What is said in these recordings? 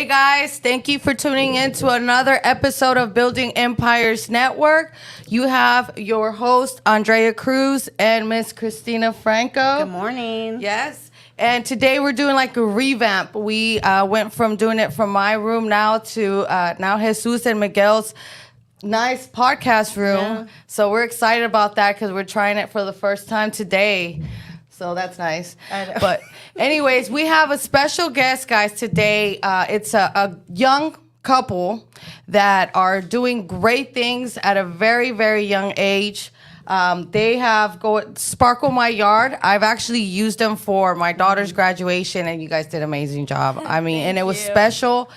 guys, thank you for tuning in to another episode of Building Empires Network. You have your host, Andrea Cruz, and Miss Christina Franco. Good morning. Yes. And today we're doing like a revamp. We went from doing it from my room now to now Jesus and Miguel's nice podcast room. Yeah. So we're excited about that because we're trying it for the first time today. So that's nice. But anyways, we have a special guest, guys, today. It's a young couple that are doing great things at a very, very young age. They have Sparkle My Yard. I've actually used them for my daughter's graduation, and you guys did an amazing job. I mean, and it was special.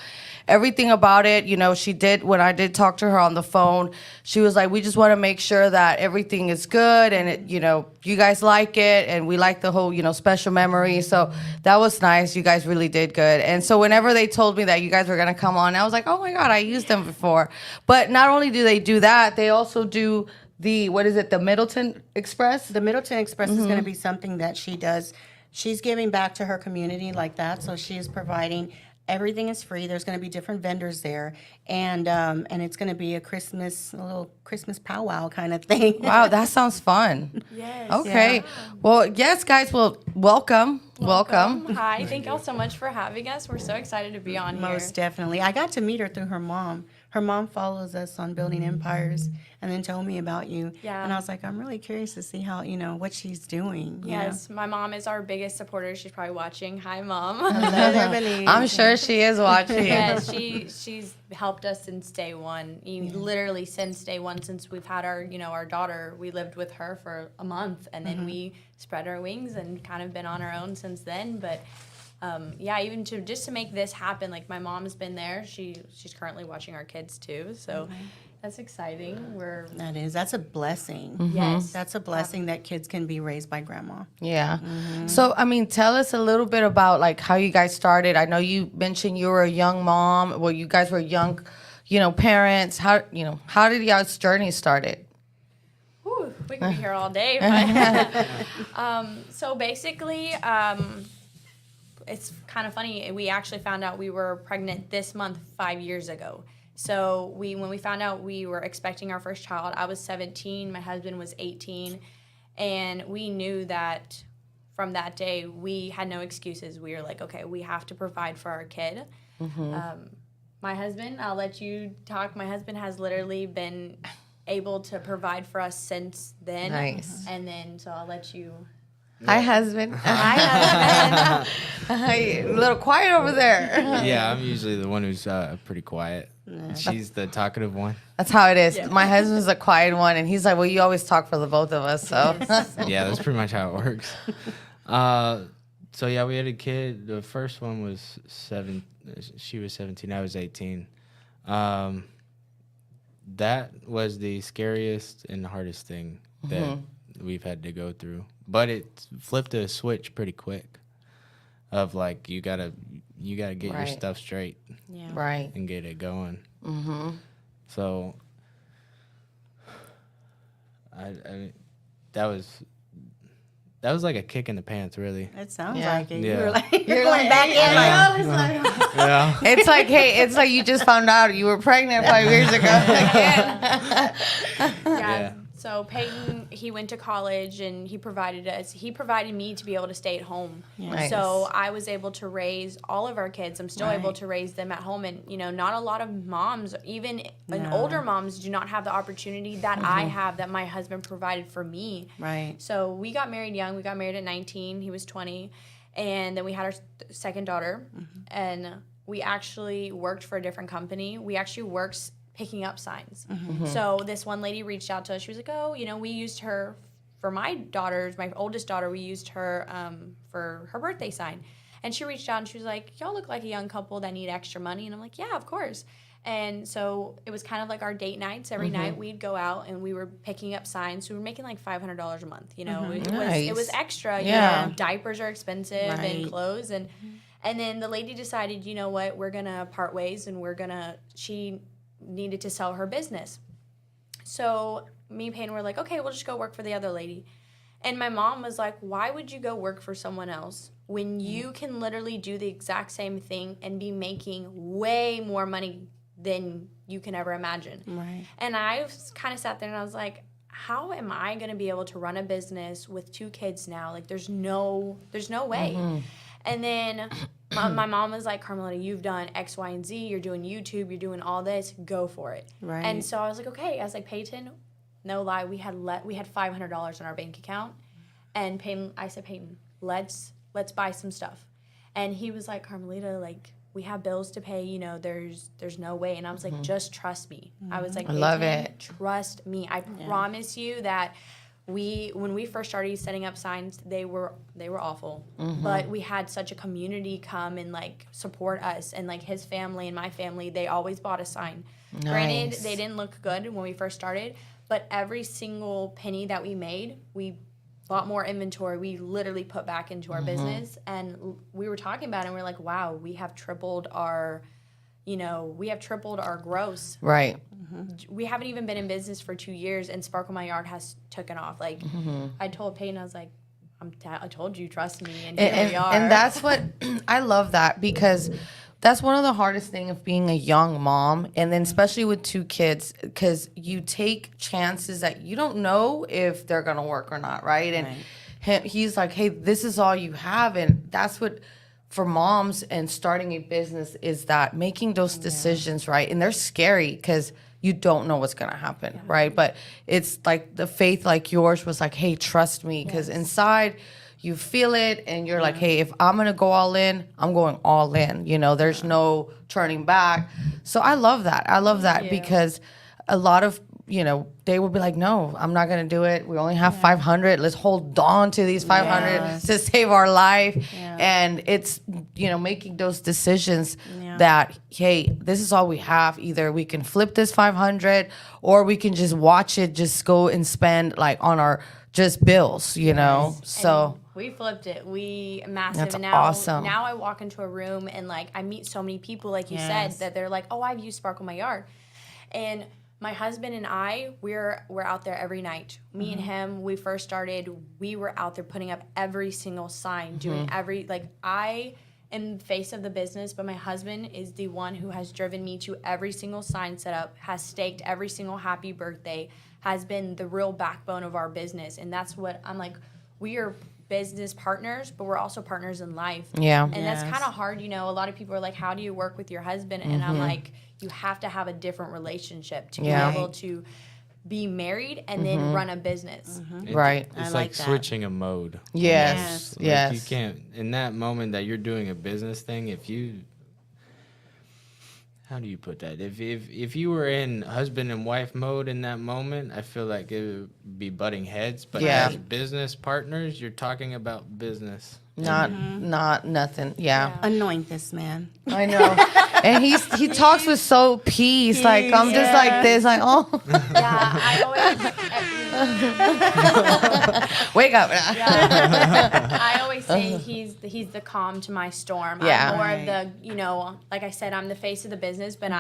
Everything about it, you know, she did, when I did talk to her on the phone, she was like, we just want to make sure that everything is good and, it, you know, you guys like it and we like the whole, you know, special memory. So that was nice. You guys really did good. And so whenever they told me that you guys were going to come on, I was like, oh my God, I used them before. But not only do they do that, they also do the Middleton Express? The Middleton Express is going to be something that she does. She's giving back to her community like that. So she is providing. Everything is free. There's going to be different vendors there, and it's going to be a little Christmas powwow kind of thing. Wow, that sounds fun. Yes. Okay. Yeah. Well, yes, guys. Well, welcome. Hi. Thank y'all so much for having us. We're so excited to be on here. Most definitely. I got to meet her through her mom. Her mom follows us on Building Empires and then told me about you. Yeah. And I was like, I'm really curious to see how, what she's doing. Yes, my mom is our biggest supporter. She's probably watching. Hi, Mom. Hello, I'm sure she is watching. Yes, she's helped us since day one. Literally since day one, since we've had our daughter, we lived with her for a month, and then we spread our wings and kind of been on our own since then. But even just to make this happen, like my mom's been there. She's currently watching our kids too, so that's exciting. That's a blessing. Yes, that's a blessing that kids can be raised by grandma. Yeah. So I mean, tell us a little bit about like how you guys started. I know you mentioned you were a young mom. Well, you guys were young, parents. How did y'all's journey started? Ooh, we can be here all day. But, so basically. It's kind of funny. We actually found out we were pregnant this month 5 years ago. So when we found out we were expecting our first child, I was 17, my husband was 18, and we knew that from that day we had no excuses. We were like, okay, we have to provide for our kid. My husband, I'll let you talk. My husband has literally been able to provide for us since then. Nice. And then, so I'll let you... Hi, husband. Hi, Hi, a little quiet over there. Yeah, I'm usually the one who's pretty quiet. She's the talkative one. That's how it is. Yeah. My husband's the quiet one, and he's like, well, you always talk for the both of us, so. Yeah, that's pretty much how it works. So, yeah, we had a kid. The first one was 7. She was 17. I was 18. That was the scariest and hardest thing that we've had to go through. But it flipped a switch pretty quick of like you gotta get your stuff straight, and get it going. So I that was like a kick in the pants, really. It sounds like it. Yeah. You were like, you're going back in. Yeah. It's like you just found out you were pregnant 5 years ago. Yeah. So Peyton, he went to college and he provided me to be able to stay at home. Nice. So I was able to raise all of our kids. I'm still able to raise them at home. And, not a lot of moms, even older moms, do not have the opportunity that I have, that my husband provided for me. Right. So we got married young. We got married at 19. He was 20. And then we had our second daughter. And we actually worked for a different company. We actually worked picking up signs. So this one lady reached out to us. She was like, oh, we used her for my oldest daughter, we used her for her birthday sign. And she reached out and she was like, y'all look like a young couple that need extra money. And I'm like, yeah, of course. And so it was kind of like our date nights. Every night we'd go out and we were picking up signs. So we were making like $500 a month. It was extra. Diapers are expensive and clothes. And then the lady decided, you know what, we're going to part ways and she needed to sell her business. So me and Peyton were like, okay, we'll just go work for the other lady. And my mom was like, why would you go work for someone else when you can literally do the exact same thing and be making way more money than you can ever imagine? Right. And I kind of sat there and I was like, how am I going to be able to run a business with 2 kids now? Like, there's no way. And then my mom was like, Carmelita, you've done X, Y, and Z. You're doing YouTube. You're doing all this. Go for it. Right. And so I was like, okay. I was like, Peyton, no lie, we had $500 in our bank account. And Peyton, I said, Peyton, let's buy some stuff. And he was like, Carmelita, like, we have bills to pay, you know, there's no way. And I was like, just trust me. I was like, I love Peyton, it. trust me. I promise you that when we first started setting up signs, they were awful. But we had such a community come and like support us, and like his family and my family, they always bought a sign. Granted, Nice. they didn't look good when we first started, but every single penny that we made, we bought more inventory. We literally put back into our business, and we were talking about it, and we are like, wow, we have tripled our gross. Right. We haven't even been in business for 2 years, and Sparkle My Yard has taken off. Like, I told Peyton, I was like, I told you, trust me, and here we are. And that's what I love that, because that's one of the hardest thing of being a young mom, and then especially with 2 kids, because you take chances that you don't know if they're gonna work or not, right? And he's like, hey, this is all you have, and that's what for moms and starting a business is that making those decisions, right? And they're scary because you don't know what's gonna happen, right? But it's like the faith like yours was like, hey, trust me, because inside you feel it, and you're like, hey, if I'm gonna go all in, I'm going all in. You know, there's no turning back. So I love that. I love that because a lot of, you know, they would be like, no, I'm not gonna do it. We only have 500. Let's hold on to these 500 to save our life. And it's, you know, making those decisions that, hey, this is all we have. Either we can flip this 500, or we can just watch it just go and spend like on our just bills, you know. So we flipped it. We massive. That's and now, awesome. Now I walk into a room and like I meet so many people, like you said, that they're like, oh, I've used Sparkle My Yard. And my husband and I, we're out there every night. Me and him, we first started, we were out there putting up every single sign, doing I am the face of the business, but my husband is the one who has driven me to every single sign set up, has staked every single happy birthday, has been the real backbone of our business. And that's what I'm like, we are business partners, but we're also partners in life. Yeah. And that's kind of hard, you know. A lot of people are like, how do you work with your husband? And I'm like, you have to have a different relationship to be able to be married and then run a business. right. I It's like like that. switching a mode. Yes. Like, Yes. you can't, in that moment that you're doing a business thing, if you, how do you put that? If you were in husband and wife mode in that moment, I feel like it would be butting heads. But as business partners, you're talking about business. Not nothing. Yeah. Anoint this man. I know. And he talks with so peace. Like I'm just like this, like, oh Yeah, I always wake up. I always say he's the calm to my storm. Yeah. I'm more of the, you know, like I said, I'm the face of the business, but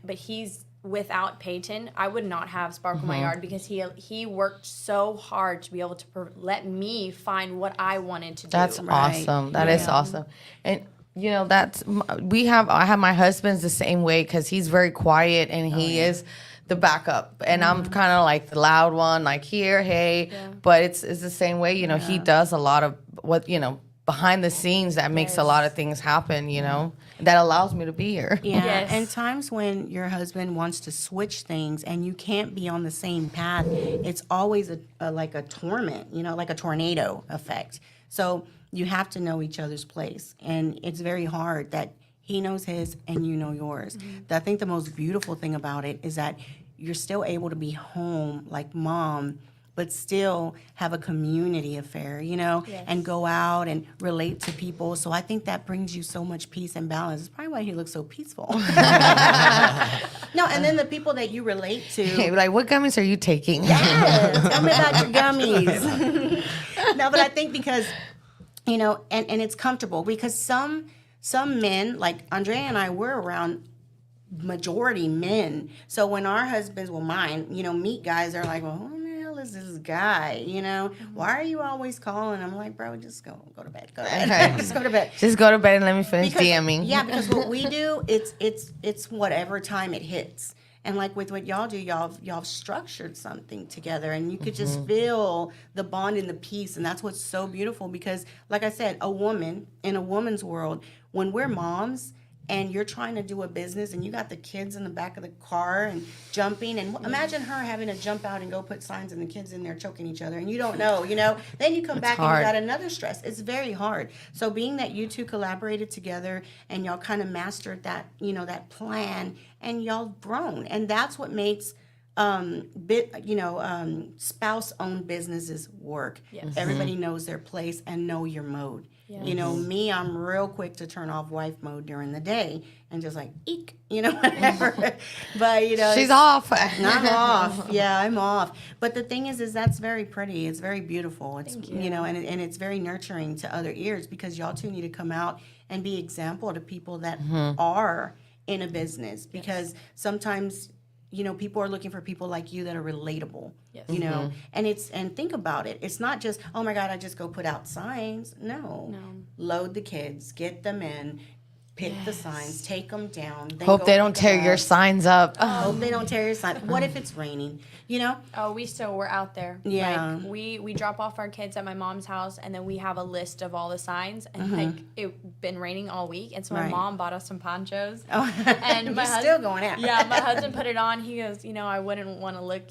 he's without Peyton, I would not have Sparkle My Yard, because he worked so hard to be able to let me find what I wanted to do. That's awesome. That is awesome. And you know, I have my husband's the same way, because he's very quiet and he is the backup, and I'm kind of like the loud one, like here, hey. But it's the same way. You know, he does a lot of what, you know, behind the scenes that makes a lot of things happen. You know, that allows me to be here. Yeah, Yes. and times when your husband wants to switch things and you can't be on the same path, it's always like a torment, you know, like a tornado effect. So you have to know each other's place, and it's very hard that he knows his and you know yours. I think the most beautiful thing about it is that you're still able to be home like mom, but still have a community affair, you know, and go out and relate to people. So I think that brings you so much peace and balance. It's probably why he looks so peaceful. No, and then the people that you relate to. Like, what gummies are you taking? Yes, tell me about your gummies. No, but I think because, you know, and it's comfortable, because some men, like Andrea and I, we're around majority men. So when our husbands, well, mine, you know, meet guys, they're like, well, who the hell hell is this guy? Why are you always calling? I'm like, bro, just go to bed. Go to bed. Just go to bed. Just go to bed and let me finish Because, DMing. yeah, because what we do, it's whatever time it hits. And like with what y'all do, y'all structured something together, and you could just feel the bond and the peace, and that's what's so beautiful. Because, like I said, a woman in a woman's world, when we're moms and you're trying to do a business, and you got the kids in the back of the car and jumping, and imagine her having to jump out and go put signs, and the kids in there choking each other, and you don't know, Then you come back hard. and you got another stress. It's very hard. So being that you two collaborated together and y'all kind of mastered that, that plan, and y'all grown, and that's what makes spouse-owned businesses work. Yes. Everybody knows their place and know your mode. Yes. Me, I'm real quick to turn off wife mode during the day and just like, eek, whatever. But, She's off. I'm off. Yeah, I'm off. But the thing is that's very pretty. It's very beautiful. It's, Thank you. and it's very nurturing to other ears, because y'all two need to come out and be example to people that are in a business, because sometimes people are looking for people like you that are relatable. Yes. And think about it. It's not just, oh my God, I just go put out signs. No. Load the kids, get them in, pick the signs, take them down. Then Hope go they don't pick 'em tear your up. signs up. Hope they don't tear your sign. What if it's raining? Oh, we're out there. Yeah. Like, we drop off our kids at my mom's house, and then we have a list of all the signs, and it been raining all week, and so my Right. mom bought us some ponchos. Oh, And my you're still going out. Yeah, my husband put it on. He goes, I wouldn't want to look,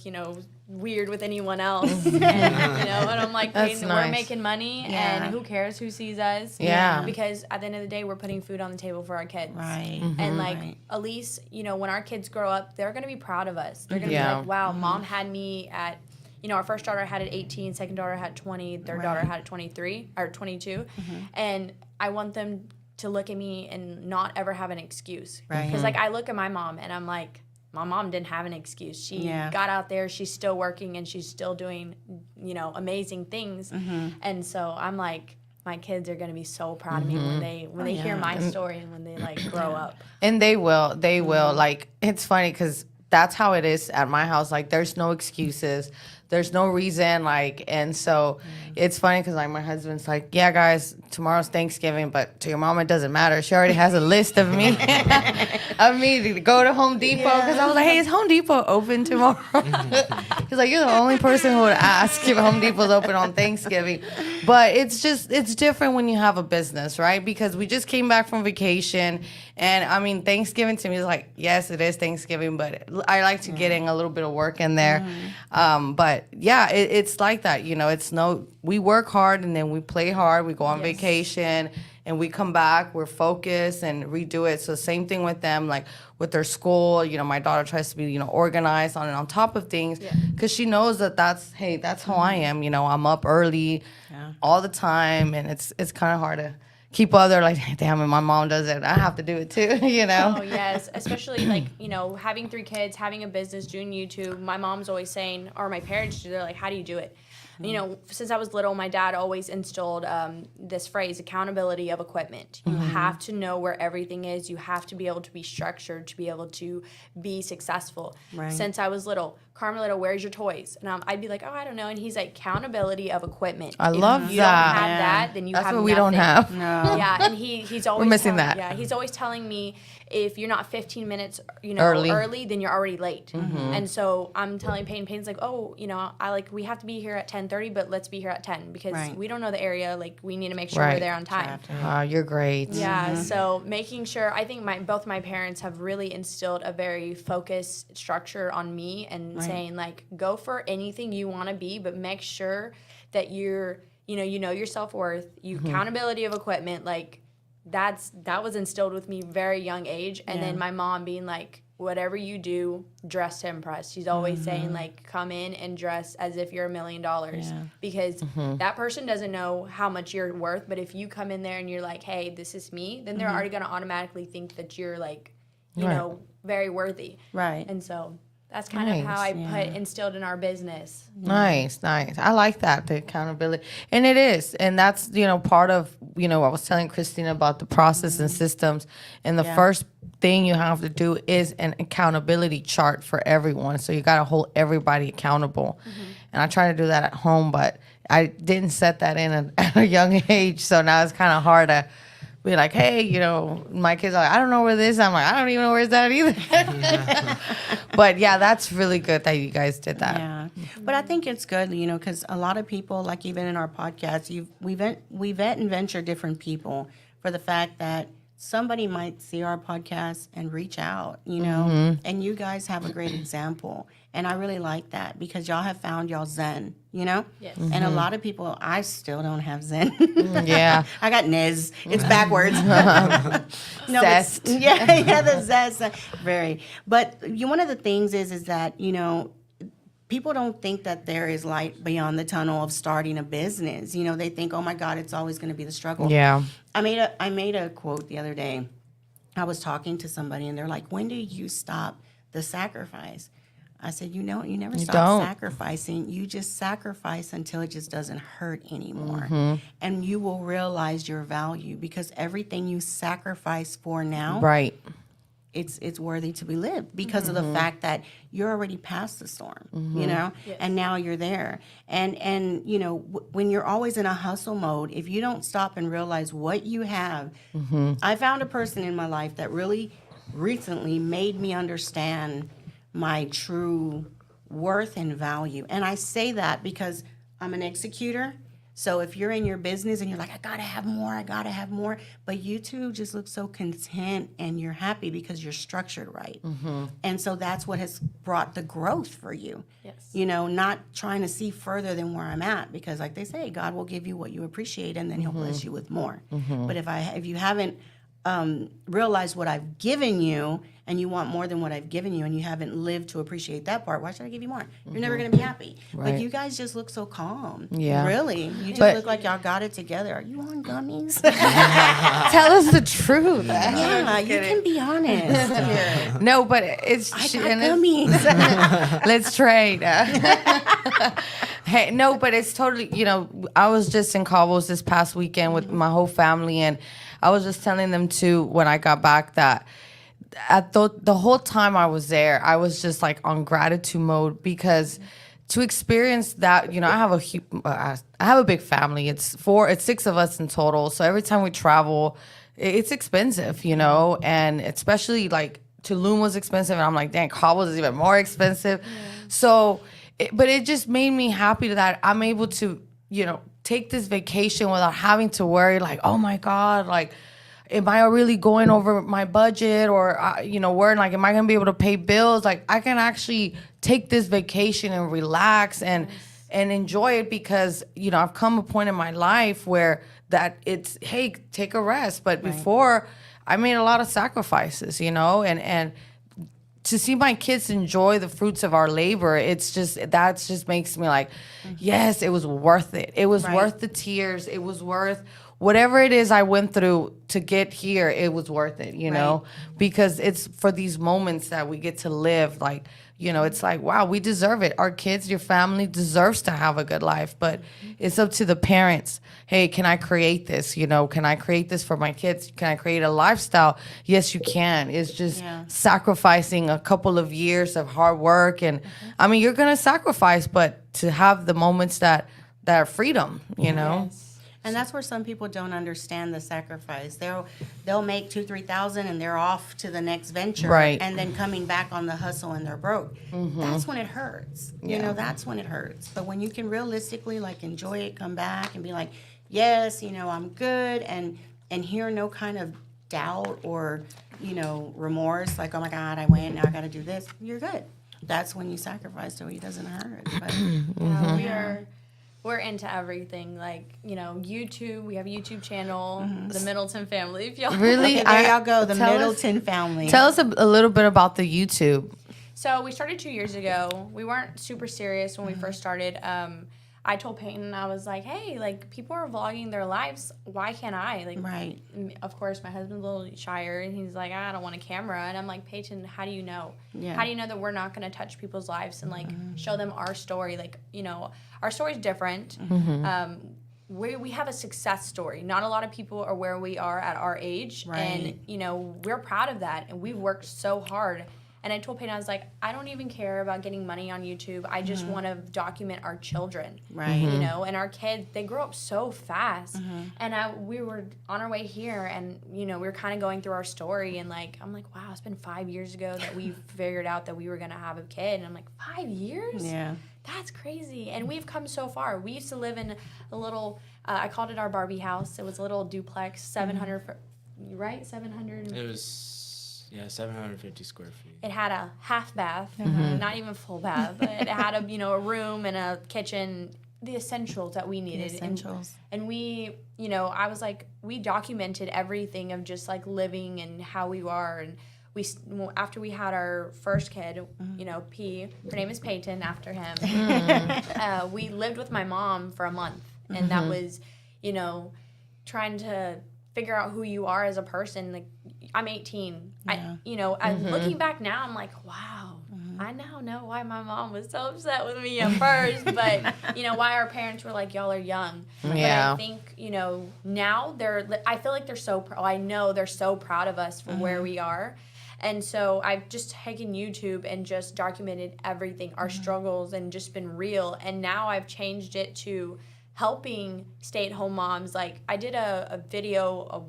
weird with anyone else. And I'm like, That's we're nice. making money, Yeah. and who cares who sees us? Yeah. Because at the end of the day, we're putting food on the table for our kids. Right. And like, Right. at least, when our kids grow up, they're going to be proud of us. They're going to Yeah. be like, wow, mom had me at, our first daughter had it 18, second daughter had 20, third daughter had it 23 or 22. And I want them to look at me and not ever have an excuse. Right. Because like, I look at my mom and I'm like, my mom didn't have an excuse. She Yeah. got out there, she's still working, and she's still doing, amazing things. And so I'm like, my kids are going to be so proud of me when they hear my story and when they like grow up. And they will. Like, it's funny because that's how it is at my house. Like, there's no excuses. There's no reason. Like, and so it's funny because like my husband's like, yeah, guys, tomorrow's Thanksgiving, but to your mom, it doesn't matter. She already has a list of me, to go to Home Depot. Because I was like, hey, is Home Depot open tomorrow? He's like, you're the only person who would ask if Home Depot's open on Thanksgiving. But it's different when you have a business, right? Because we just came back from vacation. And I mean, Thanksgiving to me is like, yes, it is Thanksgiving, but I like to get in a little bit of work in there. But yeah, it's like that. We work hard and then we play hard. We go on vacation and we come back, we're focused and redo it. So same thing with them, like with their school. My daughter tries to be, organized on top of things because she knows that's how I am. I'm up early all the time, and it's kind of hard to keep other like, damn it, my mom does it, I have to do it too. Oh yes, especially like having 3 kids, having a business, doing YouTube. My mom's always saying, or my parents do, they're like, how do you do it? Since I was little, my dad always instilled this phrase, accountability of equipment. You have to know where everything is. You have to be able to be structured to be able to be successful. Right. Since I was little, Carmelita, where's your toys? And I'd be like, oh, I don't know. And he's like, accountability of equipment. I love If you don't that. have that, then you That's have what we don't nothing. have. No. Yeah, and he's always missing that. Yeah, he's always telling me if you're not 15 minutes, Early. then you're already late. And so I'm telling Payne's like, oh, we have to be here at 10:30, but let's be here at 10 because Right. we don't know the area. Like, we need to make sure Right. we're there on time. You're great. Yeah, so making sure, I think both my parents have really instilled a very focused structure on me and saying like, go for anything you want to be, but make sure that you're, you know your self-worth, accountability of equipment, like that was instilled with me very young age. And then my mom being like, whatever you do, dress to impress. She's always saying like, come in and dress as if you're $1 million because that person doesn't know how much you're worth. But if you come in there and you're like, hey, this is me, then they're already going to automatically think that you're like, you know, very worthy. Right. And so that's kind of how I instilled in our business. Nice. I like that, the accountability. And it is. And that's, part of, I was telling Christina about the process and systems. And the first thing you have to do is an accountability chart for everyone. So you got to hold everybody accountable. And I try to do that at home, but I didn't set that in at a young age. So now it's kind of hard to be like, hey, you know, my kids are like, I don't know where this is. I'm like, I don't even know where's that either. But yeah, that's really good that you guys did that. Yeah, but I think it's good, you know, because a lot of people, like even in our podcast, we vet and venture different people for the fact that somebody might see our podcast and reach out, you know, and you guys have a great example. And I really like that because y'all have found y'all Zen, you know? Yes. And a lot of people, I still don't have Zen. Yeah. I got Niz. It's backwards. No, Zest. yeah, the zest. Very. But one of the things is that, you know, people don't think that there is light beyond the tunnel of starting a business. You know, they think, oh my God, it's always going to be the struggle. Yeah. I made a quote the other day. I was talking to somebody and they're like, when do you stop the sacrifice? I said, you never stop sacrificing. You just sacrifice until it just doesn't hurt anymore. And you will realize your value because everything you sacrifice for now, Right. it's worthy to be lived because of the fact that you're already past the storm, you know, and now you're there. And you know, when you're always in a hustle mode, if you don't stop and realize what you have, I found a person in my life that really recently made me understand my true worth and value. And I say that because I'm an executor. So if you're in your business and you're like, I gotta have more, but you two just look so content and you're happy because you're structured right. And so that's what has brought the growth for you. Yes. You know, not trying to see further than where I'm at because like they say, God will give you what you appreciate and then he'll bless you with more. But if you haven't realized what I've given you and you want more than what I've given you and you haven't lived to appreciate that part, why should I give you more? You're never going to be happy. Right. But you guys just look so calm. Yeah. Really. You just But- look like y'all got it together. Are you on gummies? Tell us the truth. Yeah, you can be honest. Here. No, but it's I got and it's- gummies. let's trade. Hey, no, but it's totally, you know, I was just in Cabos this past weekend with my whole family, and I was just telling them too when I got back that at the whole time I was there, I was just like on gratitude mode because to experience that, you know, I have a big family. It's 6 of us in total. So every time we travel, it's expensive, you know, and especially like Tulum was expensive, and I'm like, dang, Cabos is even more expensive. Yeah. So, but it just made me happy that I'm able to, you know, take this vacation without having to worry like, oh my God, like, am I really going over my budget or, you know, where, like, am I going to be able to pay bills? Like, I can actually take this vacation and relax and enjoy it because, you know, I've come a point in my life where that it's, hey, take a rest. But before, I made a lot of sacrifices, you know, and to see my kids enjoy the fruits of our labor, that just makes me like, yes, it was worth it. It was worth the tears. It was worth whatever it is I went through to get here. It was worth it, you know, because it's for these moments that we get to live. Like, you know, it's like, wow, we deserve it. Our kids, your family deserves to have a good life, but it's up to the parents. Hey, can I create this? You know, can I create this for my kids? Can I create a lifestyle? Yes, you can. It's just sacrificing a couple of years of hard work. And I mean, you're going to sacrifice, but to have the moments that are freedom, you know? Yes. And that's where some people don't understand the sacrifice. They'll make $2,000-3,000 and they're off to the next venture, Right. and then coming back on the hustle and they're broke. That's when it hurts. You know, that's when it hurts. But when you can realistically like enjoy it, come back and be like, yes, you know, I'm good, and hear no kind of doubt or, you know, remorse, like, oh my God, I went, now I got to do this. You're good. That's when you sacrifice so it doesn't hurt. But, We're into everything, like, you know, YouTube. We have a YouTube channel, the Middleton Family. If y'all Really? okay, there y'all go, the Tell us- Middleton Family. Tell us a little bit about the YouTube. So we started 2 years ago. We weren't super serious when we first started. I told Peyton, I was like, hey, like, people are vlogging their lives. Why can't I? Like, Right. Of course, my husband's a little shyer, and he's like, I don't want a camera. And I'm like, Peyton, how do you know? Yeah. How do you know that we're not going to touch people's lives and, like, show them our story? Like, you know, our story's different. We have a success story. Not a lot of people are where we are at our age. Right. And, you know, we're proud of that. And we've worked so hard. And I told Peyton, I was like, I don't even care about getting money on YouTube. I just want to document our children. Right. You know, and our kids, they grow up so fast. And we were on our way here, and, you know, we were kind of going through our story. And, like, I'm like, wow, it's been 5 years ago that we figured out that we were going to have a kid. And I'm like, 5 years? Yeah. That's crazy. And we've come so far. We used to live in a little, I called it our Barbie house. It was a little duplex, 700, right? 700. It was 750 square feet. It had a half bath, not even full bath, but it had a room and a kitchen, the essentials that we needed. And we, you know, I was like, we documented everything of just like living and how we are. And after we had our first kid, you know, P, her name is Peyton after him, we lived with my mom for a month. And that was, you know, trying to figure out who you are as a person. Like, I'm 18. Yeah. Looking back now, I'm like, wow, I now know why my mom was so upset with me at first. But, you know, why our parents were like, y'all are young. Yeah. But I think, you know, now I feel like they're so I know they're so proud of us for where we are. And so I've just taken YouTube and just documented everything, our struggles, and just been real. And now I've changed it to helping stay-at-home moms. Like, I did a video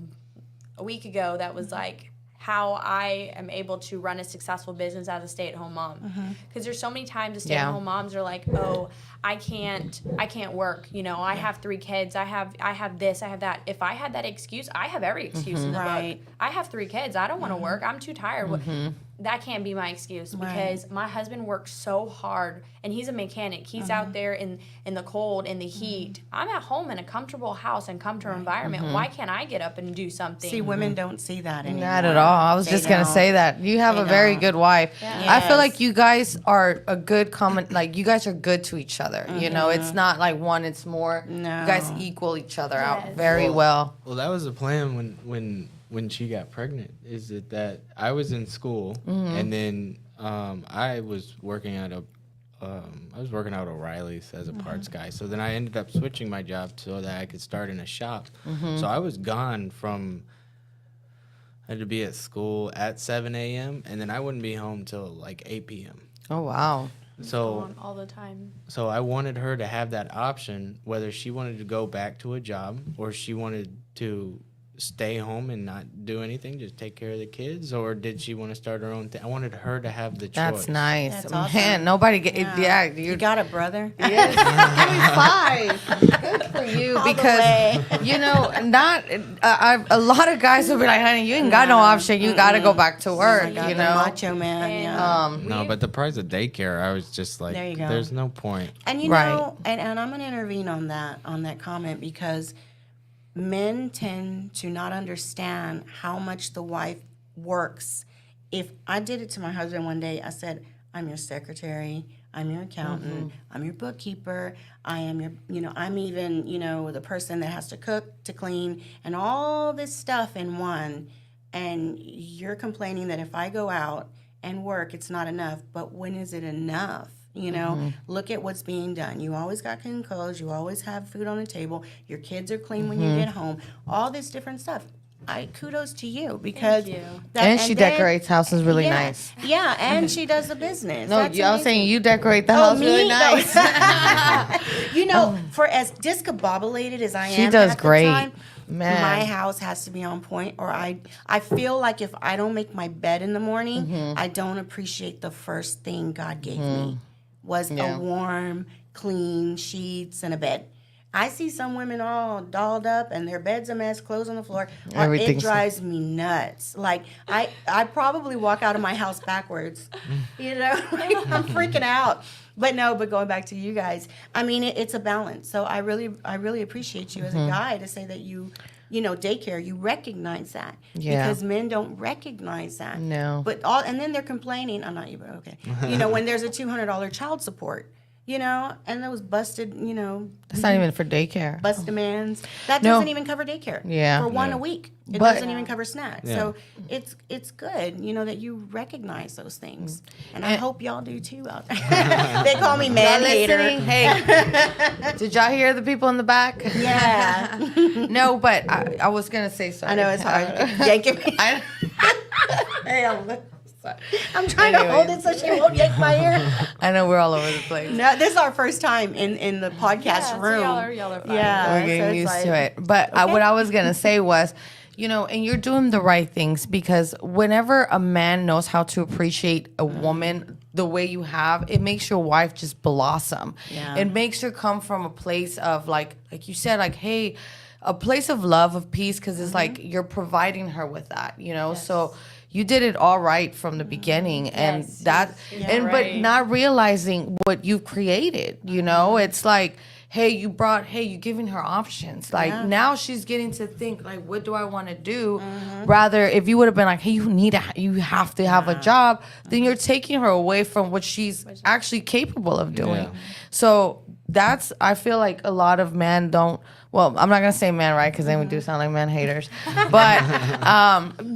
a week ago that was like how I am able to run a successful business as a stay-at-home mom. Because there's so many times the stay-at-home moms are like, oh, I can't work. You know, I have 3 kids. I have this, I have that. If I had that excuse, I have every excuse in the book. I have 3 kids. I don't want to work. I'm too tired. That can't be my excuse because my husband works so hard, and he's a mechanic. He's out there in the cold, in the heat. I'm at home in a comfortable house and comfortable environment. Why can't I get up and do something? See, women don't see that anymore. Not at all. I was just going to say that. You have a very good wife. Yeah. I feel like you guys are a good like you guys are good to each other. You know, it's not like one, it's more. No. You guys equal each other out very well. Well, that was the plan when she got pregnant, is that I was in school and then I was working at O'Reilly's as a parts guy. So then I ended up switching my job so that I could start in a shop. So I was gone I had to be at school at 7 a.m. and then I wouldn't be home till like 8 p.m. Oh, wow. So all the time. So I wanted her to have that option, whether she wanted to go back to a job or she wanted to stay home and not do anything, just take care of the kids, or did she want to start her own thing? I wanted her to have the choice. That's nice. That's awesome. Man, nobody get You got a brother? Yes. Give me 5. Good for you. Because, you know, a lot of guys will be like, honey, you ain't got no option. You got to go back to work, The you know. macho man, No, but the price of daycare, I was just like, There you go. there's no point. And you know, and I'm going to intervene on that comment, because men tend to not understand how much the wife works. If I did it to my husband one day, I said, I'm your secretary, I'm your accountant, I'm your bookkeeper, I am your, you know, I'm even, you know, the person that has to cook, to clean, and all this stuff in one. And you're complaining that if I go out and work, it's not enough. But when is it enough? You know, look at what's being done. You always got clean clothes. You always have food on the table. Your kids are clean when you get home. All this different stuff. Kudos to you, because Thank you. And she decorates houses really nice. Yeah, and she does the business. No, I was saying you decorate the house really nice. You know, for as discombobulated as I am, She does at the great. time, Man. my house has to be on point, or I feel like if I don't make my bed in the morning, I don't appreciate the first thing God gave me, was a warm, clean sheets and a bed. I see some women all dolled up and their bed's a mess, clothes on the floor. It drives me nuts. Like, I probably walk out of my house backwards. You know, I'm freaking out. But going back to you guys, I mean, it's a balance. So I really appreciate you as a guy to say that you know, daycare, you recognize that. Yeah. Because men don't recognize that. No. But and then they're complaining, I'm not you, but okay. You know, when there's a $200 child support, you know, and those busted, you know. It's not even for daycare. Bus demands. That No. doesn't even cover daycare. Yeah. For one Yeah. a week. It But- doesn't even cover snacks. Yeah. So it's good, you know, that you recognize those things. And I hope y'all do too out there. They call me man hater. Hey, did y'all hear the people in the back? Yeah. No, but I was going to say sorry. I know it's hard. Yanking me. Hey, But I'm trying to hold it so she won't yank my ear. I know we're all over the place. No, this is our first time in the podcast Yeah, so room. y'all are fine. Yeah, We're so getting it's used to like- it. But what I was gonna say was, and you're doing the right things, because whenever a man knows how to appreciate a woman the way you have, it makes your wife just blossom. Yeah. It makes her come from a place of like you said, like, hey, a place of love, of peace, because it's like you're providing her with that, So you did it all right from the beginning, and Yes, that, yes, and you're but right. not realizing what you've created. It's like, hey, you're giving her options. Like now she's getting to think, like, what do I want to do? Rather, if you would have been like, hey, you have to have a job, then you're taking her away from what she's actually capable of doing. Yeah. So I feel like a lot of men don't. Well, I'm not gonna say men, right? Because then we do sound like men haters. But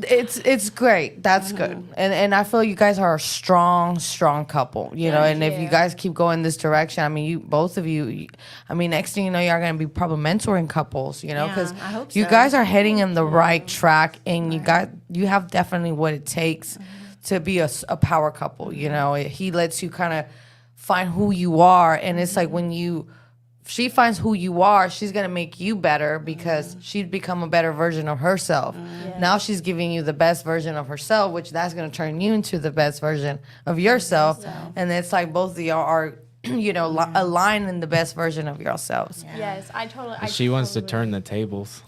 it's great. That's good. And I feel you guys are a strong couple. And if you guys keep going this direction, I mean, both of you. I mean, next thing you know, you're gonna be probably mentoring couples. Because I hope you so. guys are heading in the right track, and you have definitely what it takes to be a power couple. He lets you kind of find who you are, and it's like when she finds who you are, she's going to make you better, because she's become a better version of herself. Now she's giving you the best version of herself, which that's going to turn you into the best version of yourself. And it's like both of y'all are, aligned in the best version of yourselves. Yes, I totally. She wants to turn the tables.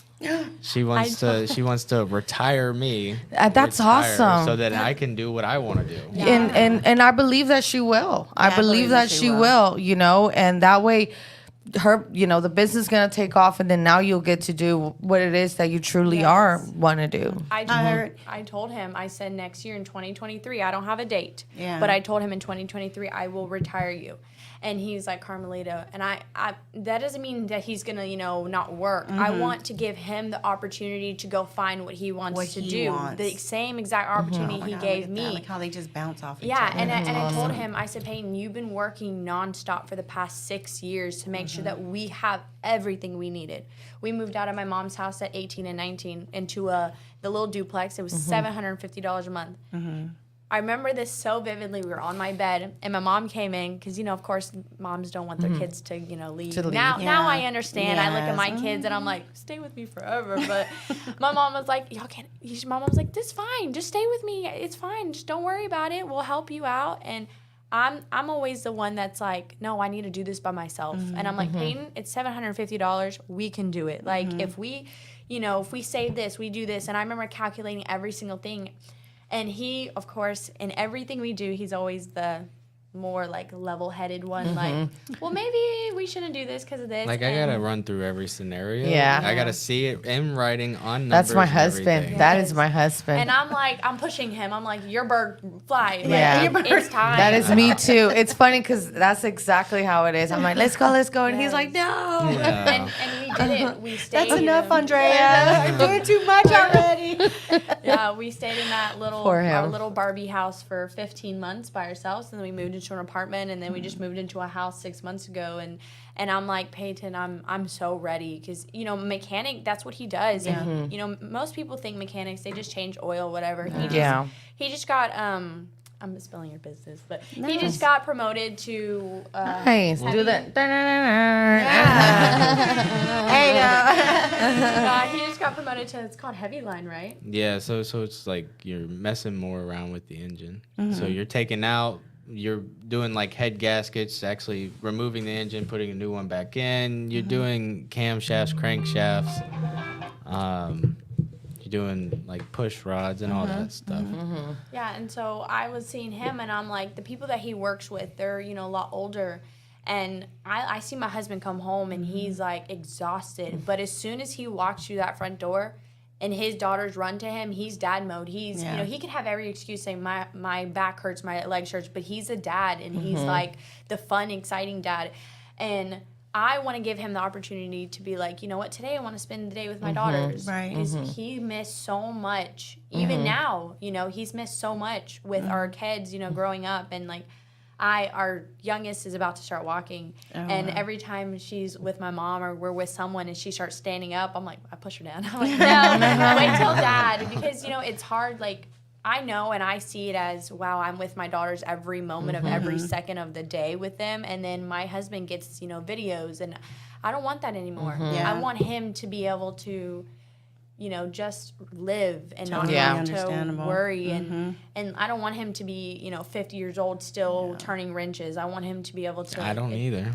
She wants to retire me. That's retire awesome. So that I can do what I want to do. And I believe that she will. I believe that she will, and that way her, the business is going to take off, and then now you'll get to do what it is that you truly want to do. I told him, I said next year in 2023, I don't have a date, but I told him in 2023, I will retire you. And he's like, Carmelita, and I that doesn't mean that he's going to, not work. I want to give him the opportunity to go find what he wants to do. The same exact opportunity he gave me. Like how they just bounce off each Yeah, other. and I told him, I said, Peyton, you've been working nonstop for the past 6 years to make sure that we have everything we needed. We moved out of my mom's house at 18 and 19 into the little duplex. It was $750 a month. I remember this so vividly. We were on my bed, and my mom came in because, of course, moms don't want their kids to, leave. Now I understand. I look at my kids, and I'm like, stay with me forever. But my mom was like, y'all can't. My mom was like, this is fine. Just stay with me. It's fine. Just don't worry about it. We'll help you out. And I'm always the one that's like, no, I need to do this by myself. And I'm like, Peyton, it's $750. We can do it. Like, if we, if we save this, we do this. And I remember calculating every single thing. And he, of course, in everything we do, he's always the more like level-headed one. Like, well, maybe we shouldn't do this because of this. Like, I gotta run through every scenario. Yeah. I gotta see it in writing on numbers. That's my and husband. everything. That is my husband. And I'm like, I'm pushing him. I'm like, your bird, fly. Like, Yeah. it's time. That is me too. It's funny because that's exactly how it is. I'm like, let's go. And he's like, no. Yeah. And we did it. We stayed. That's enough, in, Andrea. You're doing too much already. Yeah, we stayed in that For him. our little Barbie house for 15 months by ourselves, and then we moved into an apartment, and then we just moved into a house 6 months ago, and I'm like, Peyton, I'm so ready, because mechanic, that's what he does. And most people think mechanics, they just change oil, whatever. He just got I'm spilling your business, but he just got promoted to Nice. Do that. he just got promoted to, it's called heavy line, right? Yeah, so it's like you're messing more around with the engine. So you're taking out, you're doing like head gaskets, actually removing the engine, putting a new one back in. You're doing camshafts, crankshafts. You're doing like push rods and all that stuff. Yeah, and so I was seeing him, and I'm like, the people that he works with, they're, a lot older. And I see my husband come home, and he's like exhausted. But as soon as he walks through that front door and his daughters run to him, he's dad mode. He's, he could have every excuse saying my back hurts, my legs hurts, but he's a dad, and he's like the fun, exciting dad. And I want to give him the opportunity to be like, you know what, today I want to spend the day with my daughters. Right. Because he missed so much. Even now, he's missed so much with our kids, growing up. And like, our youngest is about to start walking. And every time she's with my mom or we're with someone and she starts standing up, I'm like, I push her down. I'm like, no, wait till dad. Because, it's hard, like, I know and I see it as, wow, I'm with my daughters every moment of every second of the day with them. And then my husband gets, videos, and I don't want that anymore. Yeah. I want him to be able to, just live and not Totally have to understandable. worry. And I don't want him to be, 50 years old still turning wrenches. I want him to be able to. I don't either.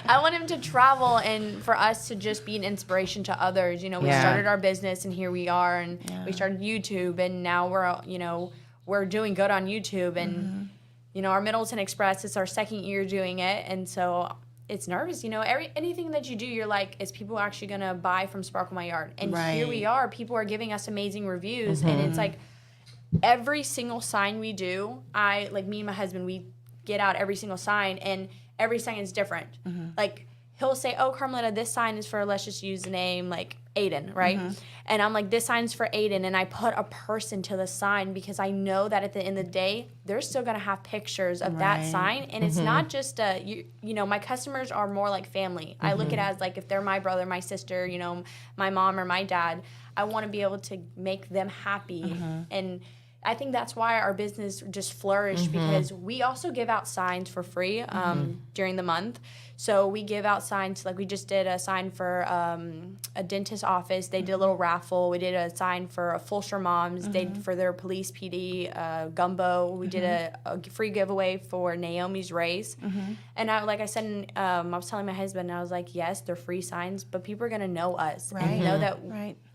I want him to travel and for us to just be an inspiration to others. We started our business and here we are, and we started YouTube, and now we're doing good on YouTube, and our Middleton Express is our second year doing it, and so it's nervous. Anything that you do, you're like, is people actually gonna buy from Sparkle My Yard? And here we are. People are giving us amazing reviews, and it's like every single sign we do, me and my husband, we get out every single sign, and every sign is different. Like, he'll say, oh, Carmelita, this sign is for, let's just use the name, like, Aiden, right? And I'm like, this sign's for Aiden, and I put a person to the sign because I know that at the end of the day, they're still going to have pictures of that sign, and it's not just my customers are more like family. I look at it as, like, if they're my brother, my sister, my mom or my dad, I want to be able to make them happy, and I think that's why our business just flourished, because we also give out signs for free during the month. So we give out signs, like we just did a sign for a dentist office. They did a little raffle. We did a sign for Fulshire Moms. They for their police PD gumbo. We did a free giveaway for Naomi's Race. And like I said, I was telling my husband, I was like, yes, they're free signs, but people are going to know us and know that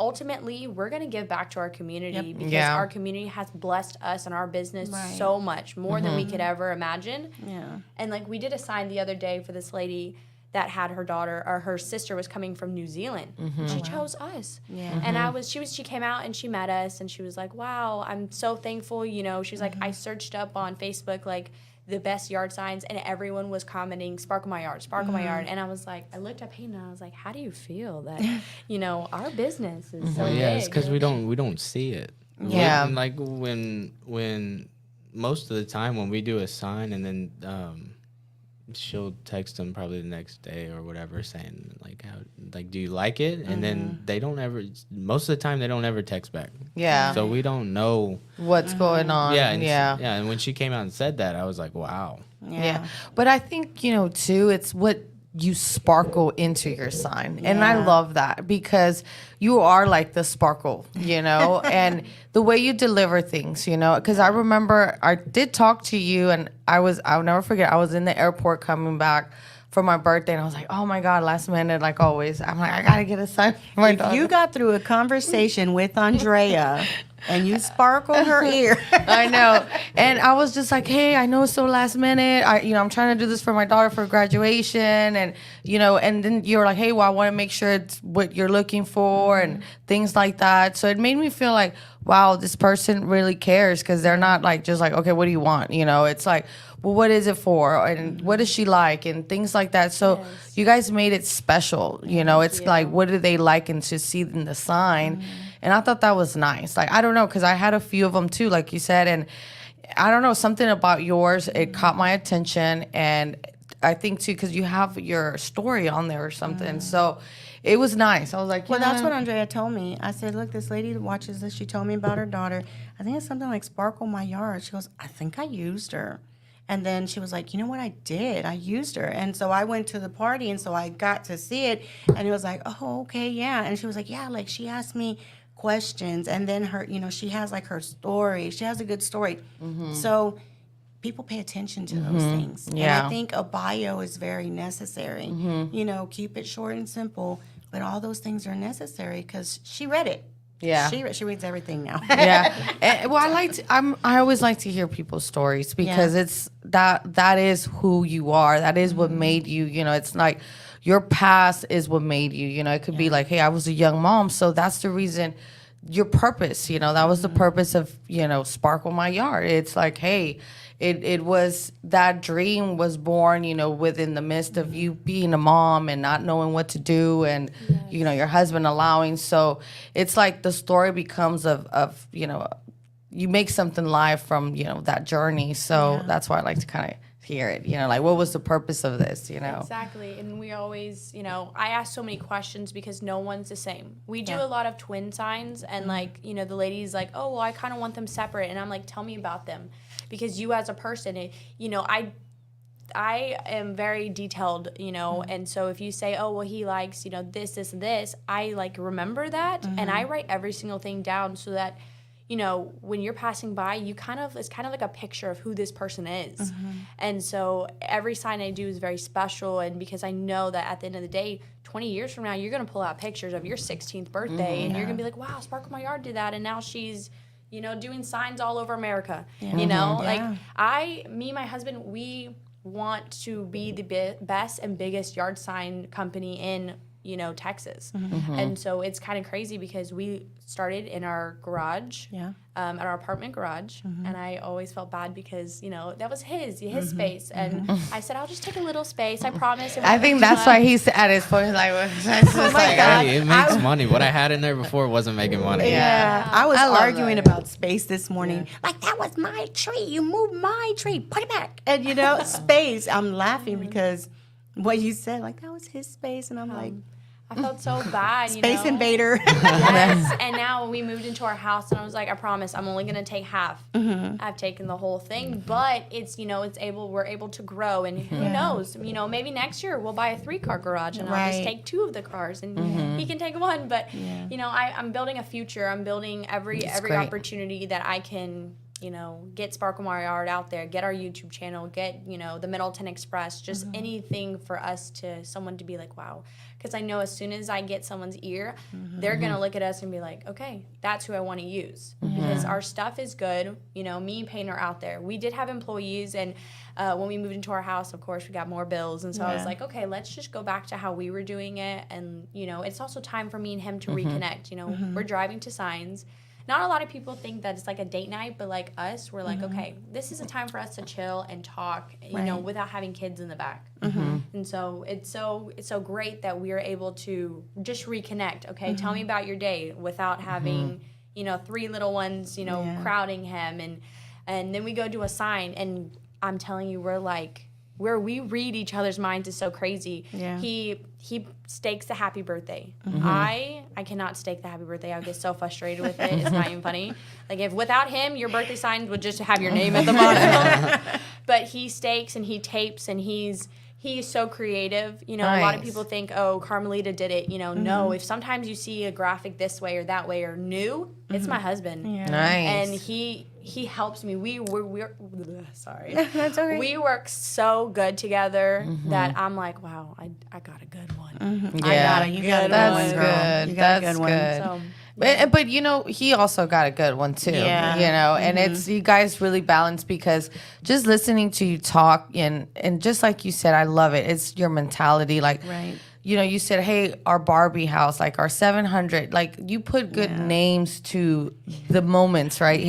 ultimately we're going to give back to our community because our community has blessed us and our business so much, more than we could ever imagine. Yeah. And like we did a sign the other day for this lady that had her daughter or her sister was coming from New Zealand. She chose us. Yeah. And she came out and she met us and she was like, wow, I'm so thankful. She's like, I searched up on Facebook, like the best yard signs, and everyone was commenting, Sparkle My Yard, Sparkle My Yard. And I was like, I looked at Peyton and I was like, how do you feel that, our business is so big? Yeah, it's because we don't see it. Yeah. Like when most of the time when we do a sign and then she'll text them probably the next day or whatever saying do you like it? And then they don't ever, most of the time they don't ever text back. Yeah. So we don't know what's going on. Yeah. And when she came out and said that, I was like, wow. Yeah. But I think, too, it's what you sparkle into your sign. And I love that because you are like the sparkle, and the way you deliver things, because I remember I did talk to you and I'll never forget, I was in the airport coming back for my birthday and I was like, oh my God, last minute, like always, I'm like, I got to get a sign for my daughter. You got through a conversation with Andrea and you sparkled her ear. I know. And I was just like, hey, I know it's so last minute. I'm trying to do this for my daughter for graduation. And, and then you're like, hey, well, I want to make sure it's what you're looking for and things like that. So it made me feel like, wow, this person really cares because they're not like, just like, okay, what do you want? It's like, well, what is it for? And what does she like? And things like that. So you guys made it special. It's like, what do they like and to see in the sign? And I thought that was nice. Like, I don't know, because I had a few of them too, like you said. And I don't know, something about yours, it caught my attention. And I think too, because you have your story on there or something. So it was nice. I was like, well, that's what Andrea told me. I said, look, this lady that watches this, she told me about her daughter. I think it's something like Sparkle My Yard. She goes, I think I used her. And then she was like, you know what, I did. I used her. And so I went to the party, and so I got to see it. And it was like, oh, okay, yeah. And she was like, yeah, like she asked me questions. And then her, she has like her story. She has a good story. So people pay attention to those things. Yeah. And I think a bio is very necessary. Keep it short and simple. But all those things are necessary because she read it. Yeah, she reads everything now. Yeah, and, well, I always like to hear people's stories because it's that is who you are. That is what made you. It's like your past is what made you. It could be like, hey, I was a young mom, so that's the reason. Your purpose, that was the purpose of Sparkle My Yard. It's like, hey, it was that dream was born, within the midst of you being a mom and not knowing what to do, and your husband allowing. So it's like the story becomes of you make something live from that journey. So that's why I like to kind of hear it. Like, what was the purpose of this? Exactly. And we always, I ask so many questions because no one's the same. We do a lot of twin signs, and like, the lady's like, oh, well, I kind of want them separate. And I'm like, tell me about them. Because you as a person, I am very detailed, and so if you say, oh, well, he likes, this, and this, I like remember that, and I write every single thing down so that, when you're passing by, it's kind of like a picture of who this person is. And so every sign I do is very special, and because I know that at the end of the day, 20 years from now, you're going to pull out pictures of your 16th birthday, and you're going to be like, wow, Sparkle My Yard did that, and now she's doing signs all over America. Like me and my husband, we want to be the best and biggest yard sign company in Texas. And so it's kind of crazy because we started in our garage, at our apartment garage, and I always felt bad because that was his space, and I said, I'll just take a little space, I promise. I think that's why he's at his point, like, oh my God. Hey, it makes money. What I had in there before wasn't making money. I was love arguing that. about space this morning. Like, that was my tree. You moved my tree. Put it back. And, space. I'm laughing because what you said, like, that was his space. And I'm like, I felt so bad, Space invader. Yes. And now when we moved into our house, and I was like, I promise, I'm only gonna take half. I've taken the whole thing, but it's we're able to grow, and who knows? Maybe next year we'll buy a 3-car garage, and I'll just take 2 of the cars, and he can take 1. But I'm building a future. I'm building every great. opportunity that I can. Get Sparkle My Yard out there, get our YouTube channel, get, the Middleton Express, just anything for someone to be like, wow. Because I know as soon as I get someone's ear, they're going to look at us and be like, okay, that's who I want to use. Because our stuff is good. Me and Payne are out there. We did have employees, and when we moved into our house, of course, we got more bills. And so I was like, okay, let's just go back to how we were doing it. And, it's also time for me and him to reconnect. We're driving to signs. Not a lot of people think that it's like a date night, but like us, we're like, okay, this is a time for us to chill and talk, without having kids in the back. And so it's so great that we are able to just reconnect. Okay, tell me about your day without having 3 little ones crowding him, and then we go do a sign, and I'm telling you, we're like, where we read each other's minds is so crazy. He stakes the happy birthday. I cannot stake the happy birthday. I would get so frustrated with it. It's not even funny. Like, if without him, your birthday sign would just have your name at the bottom. But he stakes and he tapes, and he is so creative. A lot of people think, oh, Carmelita did it. No. If sometimes you see a graphic this way or that way or new, it's my husband. Nice. And he helps me. We're sorry. That's okay. We work so good together that I'm like, wow, I got a good one. Yeah, You got a good that's one, girl. good. You got That's a good one. good. So, But he also got a good one too. And it's you guys really balance, because just listening to you talk and just like you said, I love it. It's your mentality, like you said, hey, our Barbie house, like our 700, like you put good names to the moments, right?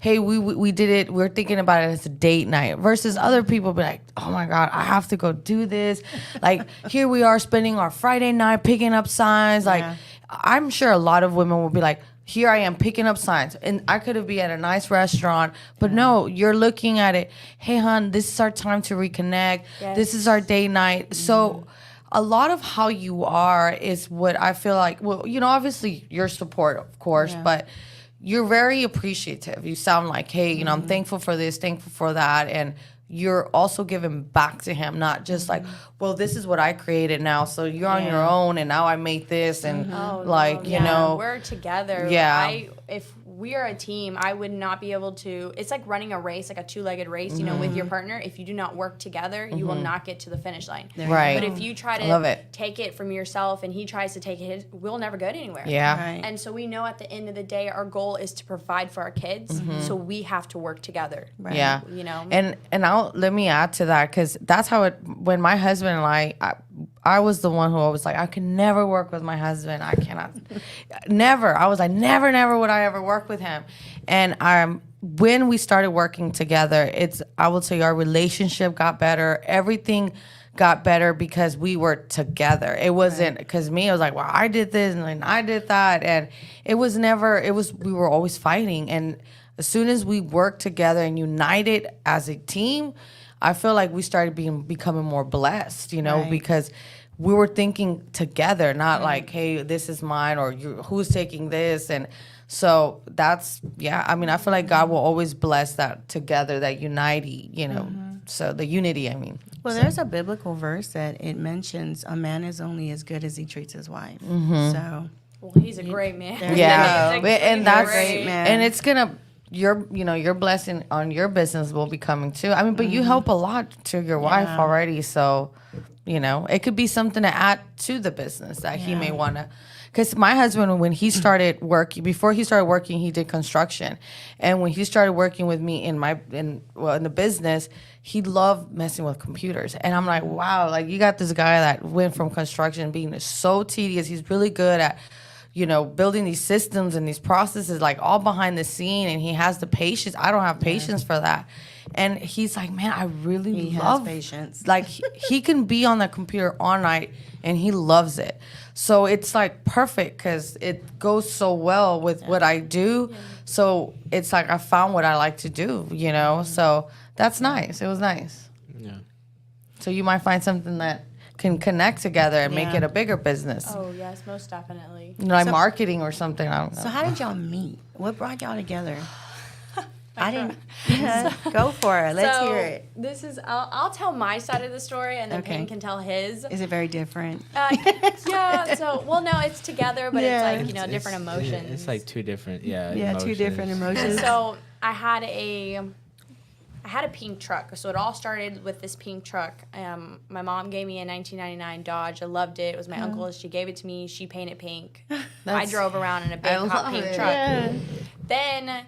Hey, we did it. We're thinking about it as a date night, versus other people be like, oh my God, I have to go do this. Like, here we are spending our Friday night picking up signs. Like, I'm sure a lot of women will be like, here I am picking up signs, and I could have been at a nice restaurant, but no, you're looking at it. Hey, hon, this is our time to reconnect. Yes. This is our date night. So a lot of how you are is what I feel like, well, obviously your support, of course, but you're very appreciative. You sound like, hey, I'm thankful for this, thankful for that. And you're also giving back to him, not just like, well, this is what I created now, so you're on your own, and now I made this, and we're together. Yeah. If we are a team, I would not be able to. It's like running a race, like a 2-legged race, with your partner. If you do not work together, you will not get to the finish line. Right. But if you try to take it from yourself and he tries to take it, we'll never get anywhere. Yeah. Right. And so we know at the end of the day, our goal is to provide for our kids. So we have to work together. Right. Yeah. And let me add to that, because that's how it, when my husband and I was the one who was like, I can never work with my husband. I cannot, never. I was like, never would I ever work with him. And when we started working together, I will tell you, our relationship got better. Everything got better because we were together. It wasn't because me, I was like, well, I did this and then I did that. And we were always fighting. And as soon as we worked together and united as a team, I feel like we started becoming more blessed, you know, Right. because we were thinking together, not like, hey, this is mine, or who's taking this. And so that's, I mean, I feel like God will always bless that together, that unity, you know, so the unity, I mean. Well, there's a biblical verse that it mentions a man is only as good as he treats his wife. So Well, he's a great man. There you Yeah, go. and that's great, man. and it's gonna your blessing on your business will be coming too. I mean, but you help a lot to your wife Yeah. already, so it could be something to add to the business that he may want to. Because my husband, when he started working, before he started working, he did construction, and when he started working with me in the business, he loved messing with computers, and I'm like, wow, like you got this guy that went from construction being so tedious. He's really good at building these systems and these processes, like all behind the scene, and he has the patience. I don't have patience for that. And he's like, man, I really He has love patience. Like he can be on the computer all night and he loves it. So it's like perfect because it goes so well with what I do. So it's like I found what I like to do, So that's nice. It was nice. Yeah. So you might find something that can connect together and make Yeah. it a bigger business. Oh, yes, most definitely. Like marketing or something. I don't know. So how did y'all meet? What brought y'all together? I didn't. Go for it. Let's So, hear it. This is, I'll tell my side of the story, and then Okay. Payne can tell his. Is it very different? Yeah, so, well, no, it's together, but Yeah. it's like, different emotions. It's like two different, Two different And emotions. so I had a pink truck. So it all started with this pink truck. My mom gave me a 1999 Dodge. I loved it. It was my uncle's. She gave it to me. She painted pink. I drove around in a big hot love pink it. truck. Yeah. Then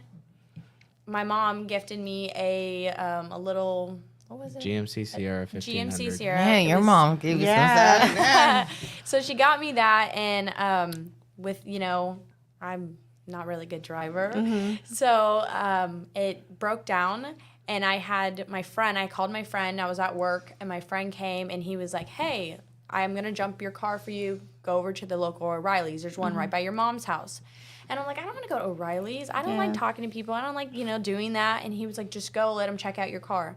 my mom gifted me a little, what was it? GMC Sierra 1500. GMC Sierra. Man, It your was- mom gave you Yeah. some stuff. So she got me that, and with I'm not really a good driver, so it broke down, and I called my friend. I was at work, and my friend came, and he was like, "Hey, I'm gonna jump your car for you. Go over to the local O'Reilly's. There's one right by your mom's house." And I'm like, I don't want to go to O'Reilly's. I don't like talking to people. I don't like, doing that. And he was like, just go, let him check out your car.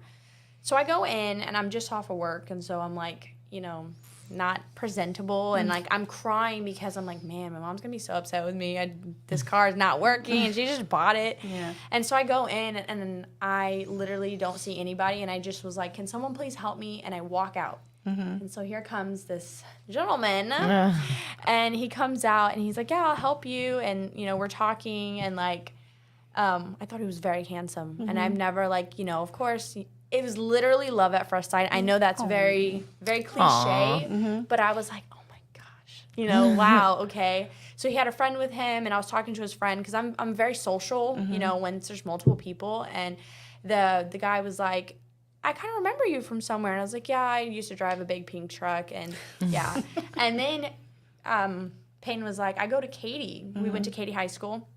So I go in, and I'm just off of work, and so I'm like, not presentable, and like I'm crying because I'm like, man, my mom's gonna be so upset with me. This car is not working, and she just bought it. Yeah. And so I go in, and then I literally don't see anybody, and I just was like, can someone please help me? And I walk out. And so here comes this gentleman, and he comes out, and he's like, yeah, I'll help you, and we're talking, and like I thought he was very handsome, and I've never of course. It was literally love at first sight. I know that's very, very cliche, but I was like, oh my gosh, wow, okay. So he had a friend with him, and I was talking to his friend because I'm very social, when there's multiple people, and the guy was like, I kind of remember you from somewhere, and I was like, yeah, I used to drive a big pink truck, and yeah, and then Payne was like, I go to Katy. We went to Katy High School.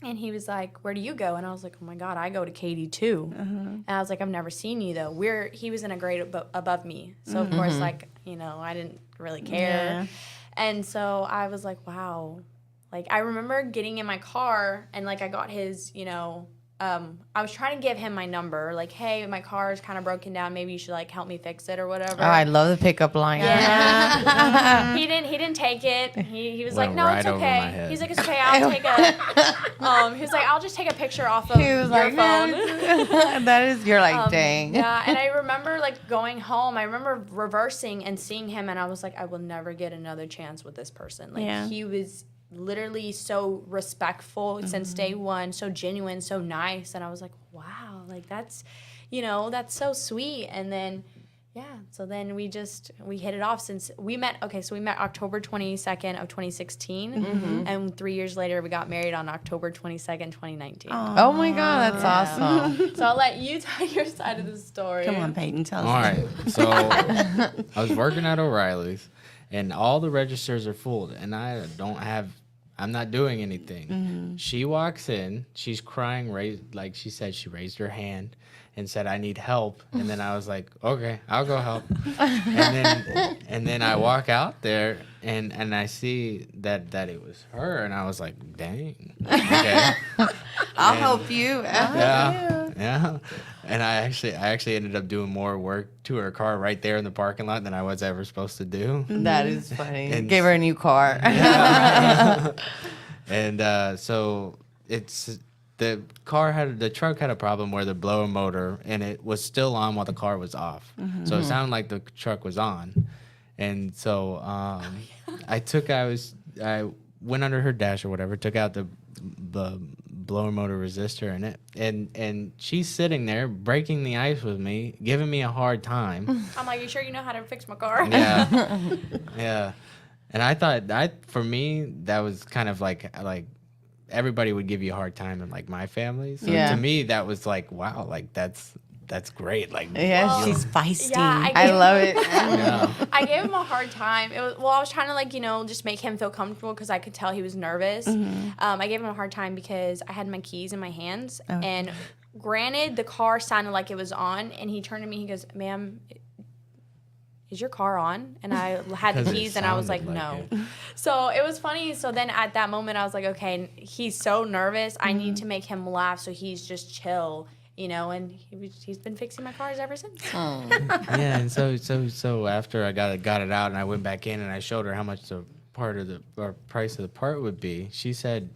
And he was like, where do you go? And I was like, oh my God, I go to Katy too. And I was like, I've never seen you though. He was in a grade above me. So of course, I didn't really care. Yeah. And so I was like, wow. Like I remember getting in my car, and like I got his, I was trying to give him my number, like, hey, my car is kind of broken down. Maybe you should like help me fix it or whatever. Oh, I love the pickup line. Yeah. he didn't take it. He was like, Went no, right it's over okay. my head. He's like, it's okay. I'll take he was like, I'll just take a picture off of He was your like, phone. that is, you're like, dang. Yeah, and I remember like going home. I remember reversing and seeing him, and I was like, I will never get another chance with this person. Like Yeah. he was literally so respectful since day one, so genuine, so nice, and I was like, wow, like that's so sweet. And then so then we hit it off since we met. Okay, so we met October 22nd of 2016, and 3 years later we got married on October 22nd, 2019. Oh my God, that's awesome. So I'll let you tell your side of the story. Come on, Peyton, tell us. All right. So I was working at O'Reilly's, and all the registers are full, and I'm not doing anything. She walks in, she's crying, like she said, she raised her hand and said, I need help. And then I was like, okay, I'll go help. and then I walk out there, and I see that it was her, and I was like, dang. Okay. I'll help you. Yeah. Yeah, and I actually ended up doing more work to her car right there in the parking lot than I was ever supposed to do. That is funny. And- Gave her a new car. And so the truck had a problem where the blower motor and it was still on while the car was off. So it sounded like the truck was on. And so I went under her dash or whatever, took out the blower motor resistor in it, and she's sitting there breaking the ice with me, giving me a hard time. I'm like, you sure you know how to fix my car? Yeah, yeah. And I thought for me that was kind of like everybody would give you a hard time in like my family. So Yeah. to me that was like, wow, like that's great. Like Yeah, Well, She's feisty. Yeah, I love it. yeah. I gave him a hard time. I was trying to like, just make him feel comfortable because I could tell he was nervous. I gave him a hard time because I had my keys in my hands. Oh. And granted, the car sounded like it was on. And he turned to me, he goes, ma'am, is your car on? And I had the 'Cause it keys and I was like, sounded like no. So it was funny. So then at that moment, I was like, okay, he's so nervous. I need to make him laugh so he's just chill. And he's been fixing my cars ever since. Yeah, and so after I got it out and I went back in and I showed her how much the price of the part would be. She said,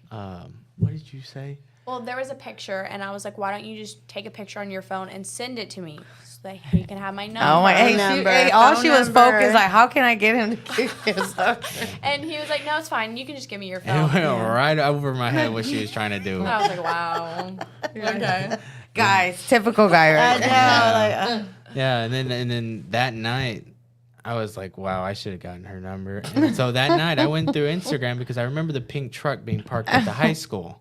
what did you say? Well, there was a picture, and I was like, why don't you just take a picture on your phone and send it to me so that you can have my number? Oh my! Hey, Number, all phone she was number. focused like, how can I get him to give me something? And he was like, no, it's fine. You can just give me your And phone. it went right over my head what she was trying to do. I was like, wow. Okay. Guys, typical guy, I right? know. Like, Yeah, and then that night, I was like, wow, I should have gotten her number. And so that night, I went through Instagram because I remember the pink truck being parked at the high school.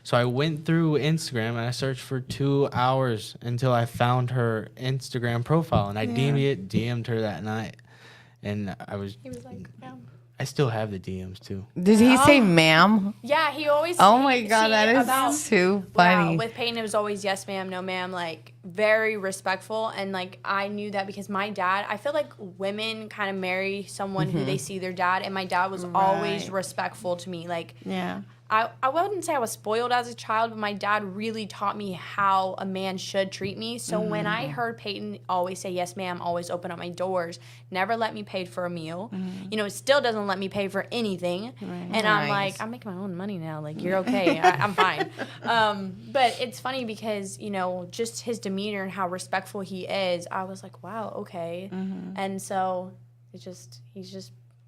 So I went through Instagram and I searched for 2 hours until I found her Instagram profile, and I DM'd her that night. And He was like, yeah. I still have the DMs too. Did he say ma'am? Yeah, he always. Oh my God, see, that about- is too Wow, funny. with Peyton, it was always yes, ma'am, no, ma'am, like very respectful. And like I knew that because my dad, I feel like women kind of marry someone who they see their dad, and my dad was always Right. respectful to me. Like, yeah. I wouldn't say I was spoiled as a child, but my dad really taught me how a man should treat me. So when I heard Peyton always say, yes, ma'am, always open up my doors, never let me pay for a meal. It still doesn't let me pay for anything. And I'm Nice. like, I'm making my own money now. Like, you're okay. I'm fine. But it's funny because, just his demeanor and how respectful he is, I was like, wow, okay. And so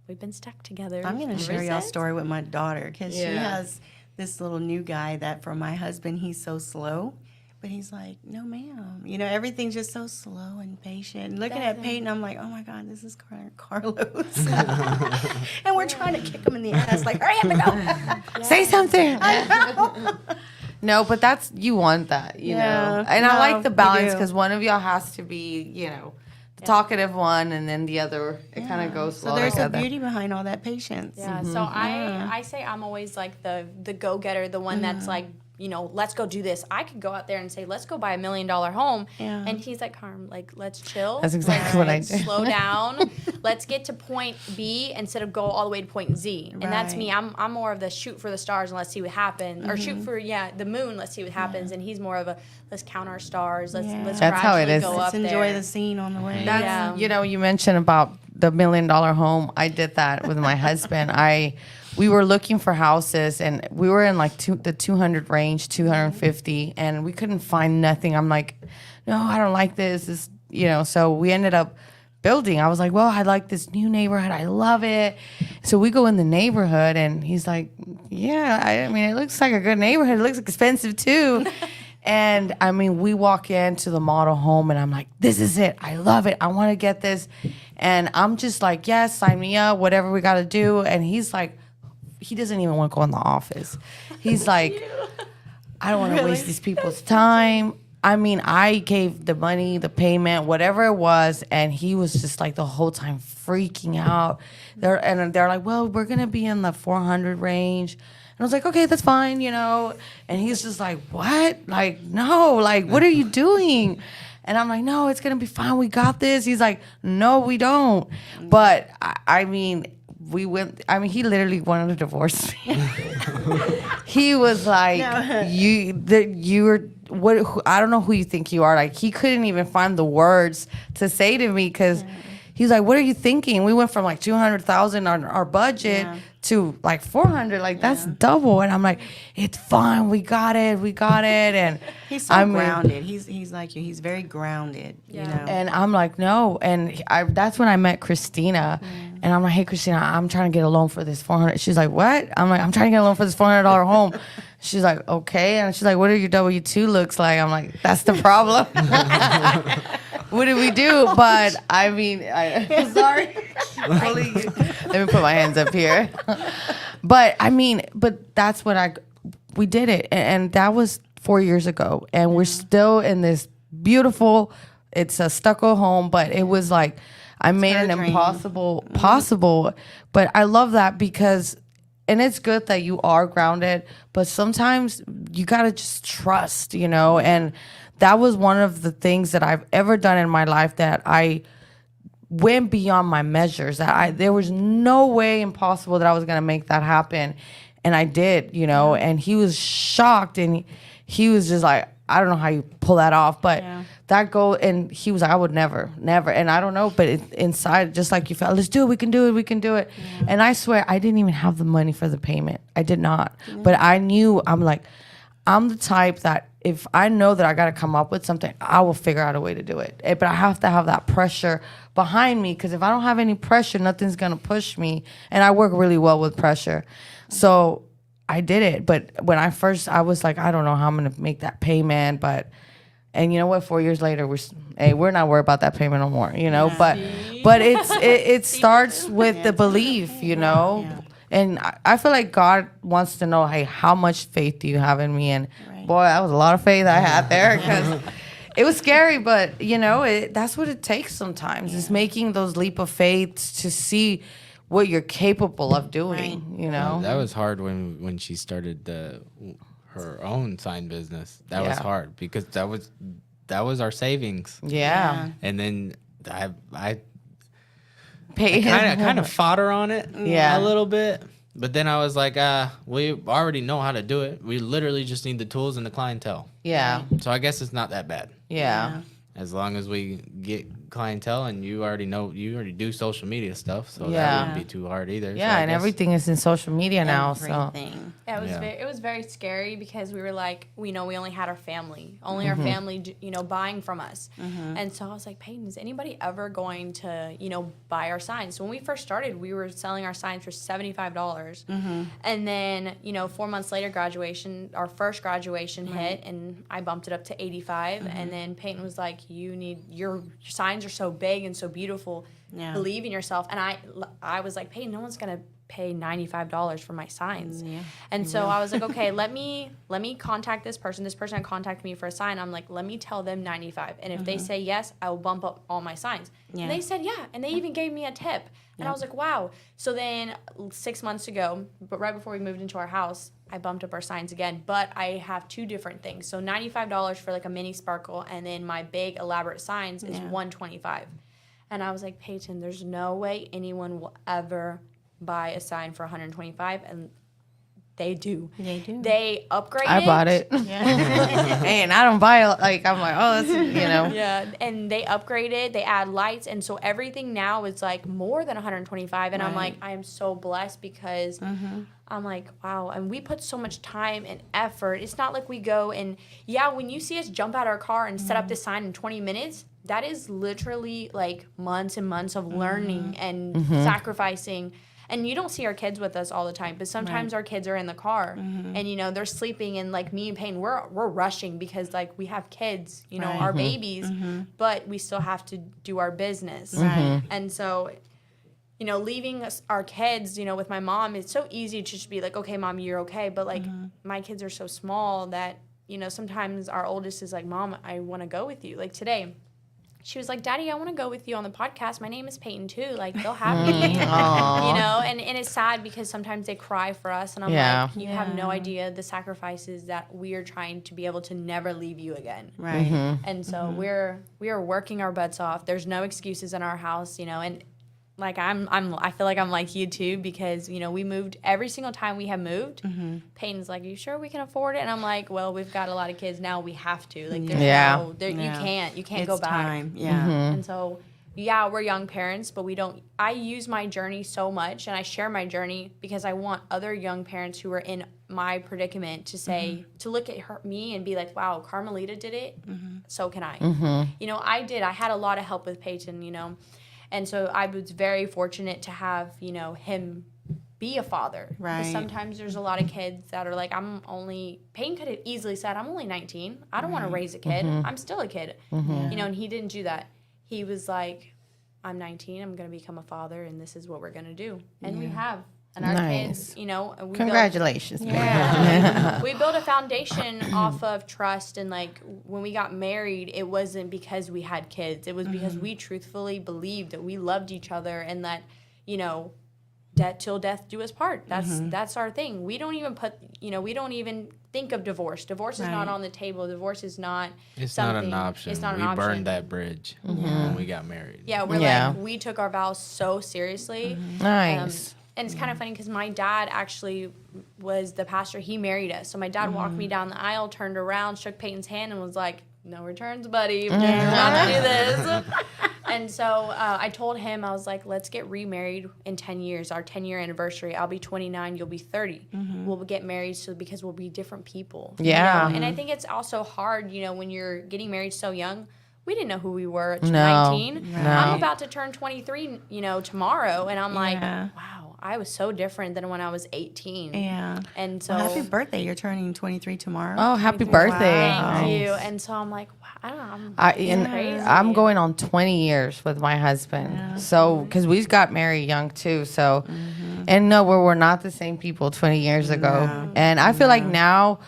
we've been stuck together. I'm going to ever share y'all's since. story with my daughter because she Yeah. has this little new guy that for my husband, he's so slow. But he's like, no, ma'am. Everything's just so slow and patient. Looking at Peyton, I'm like, oh, my God, this is Carlos. And we're trying to kick him in the ass, like, hurry up and go. Say something. No, but you want that, you know. And I like the we balance do. because one of y'all has to be, the talkative one, and then the other, it kind of goes So well there's together. a beauty behind all that patience. Yeah, so I say I'm always like the go-getter, the one that's like, let's go do this. I could go out there and say, let's go buy $1 million home. Yeah. And he's like, Carm, like, let's chill. That's exactly what I Let's do. slow down. Let's get to point B instead of go all the way to point Z. And that's me. I'm more of the shoot for the stars and let's see what happens. Or shoot for, the moon, let's see what happens. And he's more of a, let's count our stars. Let's That's how it gradually is. go Let's up enjoy there. the scene on the way. That's, Yeah. you mentioned about the $1 million home. I did that with my husband. We were looking for houses, and we were in like the 200 range, 250, and we couldn't find nothing. I'm like, no, I don't like this. So we ended up building. I was like, well, I like this new neighborhood. I love it. So we go in the neighborhood, and he's like, yeah, I mean, it looks like a good neighborhood. It looks expensive too. And I mean, we walk into the model home and I'm like, this is it. I love it. I want to get this. And I'm just like, yes, sign me up, whatever we got to do. And he's like, he doesn't even want to go in the office. He's like, I don't want to waste these people's time. I mean, I gave the money, the payment, whatever it was, and he was just like the whole time freaking out. They're like, well, we're going to be in the 400 range. And I was like, okay, that's fine, And he's just like, what? Like, no, like, what are you doing? And I'm like, no, it's going to be fine. We got this. He's like, no, we don't. But I mean, he literally wanted to divorce me. He was like, I don't know who you think you are. Like, he couldn't even find the words to say to me because he's like, what are you thinking? We went from like 200,000 on our budget to like 400. Like, that's double. And I'm like, it's fine. We got it. And He's so grounded. He's like you. He's very grounded, you know. And I'm like, no. And that's when I met Christina. And I'm like, hey, Christina, I'm trying to get a loan for this 400. She's like, what? I'm like, I'm trying to get a loan for this $400 home. She's like, okay. And she's like, what do your W-2 looks like? I'm like, that's the problem. What did we do? But I mean, sorry. Let me put my hands up here. But I mean, that's what we did it. And that was 4 years ago. And we're still in this beautiful, it's a stucco home, but it was like, I made an impossible possible. But I love that because, and it's good that you are grounded, but sometimes you got to just trust, you know? And that was one of the things that I've ever done in my life that I went beyond my measures. There was no way impossible that I was going to make that happen. And I did, you know, and he was shocked and he was just like, I don't know how you pull that off, but that goal, and he was like, I would never. And I don't know, but inside, just like you felt, let's do it, we can do it. Yeah. And I swear, I didn't even have the money for the payment. I did not. But I knew, I'm the type that if I know that I got to come up with something, I will figure out a way to do it. But I have to have that pressure behind me, because if I don't have any pressure, nothing's going to push me. And I work really well with pressure. So I did it. But when I was like, I don't know how I'm going to make that payment. And you know what? 4 years later, we're not worried about that payment no more, you know. Yeah. But it starts with the belief, you know. Yeah. And I feel like God wants to know, hey, how much faith do you have in me? And boy, that was a lot of faith I had there, because it was scary. But you know, that's what it takes sometimes. Is making those leap of faith to see what you're capable of doing. You know, that was hard when she started her own sign business. That was hard, because that was our savings. Yeah. And then I kind of fought her on it a little bit. But then I was like, we already know how to do it. We literally just need the tools and the clientele. Yeah. So I guess it's not that bad. Yeah. As long as we get clientele, and you already do social media stuff, so that wouldn't be too hard either. Yeah, so and everything is in social media now. So it was very scary, because we were like, we only had our family, our family, buying from us. And so I was like, Peyton, is anybody ever going to, buy our signs? So when we first started, we were selling our signs for $75. And then, 4 months later, our first graduation hit, and I bumped it up to $85. And then Peyton was like, your signs are so big and so beautiful. Believe in yourself. And I was like, Peyton, no one's gonna pay $95 for my signs. And so I was like, okay, let me contact this person. This person had contacted me for a sign. I'm like, let me tell them 95. And if they say yes, I will bump up all my signs. And they said yeah, and they even gave me a tip. And I was like, wow. So then 6 months ago, but right before we moved into our house, I bumped up our signs again. But I have two different things. So $95 for like a mini sparkle, and then my big elaborate signs is $125. And I was like, Peyton, there's no way anyone will ever buy a sign for $125, and they do. They upgrade it. I bought it. And I don't buy it. Like, I'm like, oh, that's, Yeah, and they upgrade it. They add lights, and so everything now is like more than $125. And I'm like, I am so blessed, because I'm like, wow. And we put so much time and effort. It's not like we go and, when you see us jump out our car and set up this sign in 20 minutes, that is literally like months and months of learning and sacrificing. And you don't see our kids with us all the time, but sometimes our kids are in the car and, they're sleeping, and like me and Payne, we're rushing, because like we have kids, our babies, but we still have to do our business. And so, leaving our kids, with my mom, it's so easy to just be like, okay, Mom, you're okay. But like my kids are so small that, sometimes our oldest is like, Mom, I want to go with you. Like today, she was like, Daddy, I want to go with you on the podcast. My name is Peyton too. Like, they'll have me, and it's sad, because sometimes they cry for us. And I'm like, you have no idea the sacrifices that we are trying to be able to never leave you again. And so we are working our butts off. There's no excuses in our house, and like I feel like I'm like you too, because you know we moved every single time we have moved. Peyton's like, "Are you sure we can afford it?" And I'm like, "Well, we've got a lot of kids now. We have to. Like, there's you can't go It's back." time. Yeah. And so, yeah, we're young parents, but we don't. I use my journey so much, and I share my journey because I want other young parents who are in my predicament to say, to look at me and be like, "Wow, Carmelita did it, so can I." You know, I did. I had a lot of help with Peyton. You know. And so I was very fortunate to have, you know, him be a father. Right. Because sometimes there's a lot of kids that are like, Peyton could have easily said, I'm only 19. I don't want to raise a kid. I'm still a kid. You know, and he didn't do that. He was like, I'm 19. I'm going to become a father, and this is what we're going to do. And we have. And our kids, you know. And Congratulations. We built a foundation off of trust, and like when we got married, it wasn't because we had kids. It was because we truthfully believed that we loved each other, and that, you know, till death do us part. That's our thing. We don't even think of divorce. Divorce is not on the table. Divorce is not It's something. not an option. It's not an we option. burned that bridge when we got married. Yeah, we're like, we took our vows so seriously. Nice. And it's kind of funny because my dad actually was the pastor. He married us. So my dad walked me down the aisle, turned around, shook Peyton's hand, and was like, "No returns, buddy. We're about to do this." And so I told him, I was like, let's get remarried in 10 years, our 10-year anniversary. I'll be 29, you'll be 30. We'll get married because we'll be different people. Yeah. You know? And I think it's also hard, you know, when you're getting married so young. We didn't know who we were at No. 19. No. I'm about to turn 23, you know, tomorrow. And I'm like, wow, I was so different than when I was 18. Yeah. And so. Well, happy birthday. You're turning 23 tomorrow. Oh, happy birthday. Thank you. And so I'm like, wow, I don't know. Crazy. I'm going on 20 years with my husband. So, because we got married young too. So, and no, we're not the same people 20 years ago. And I feel like now,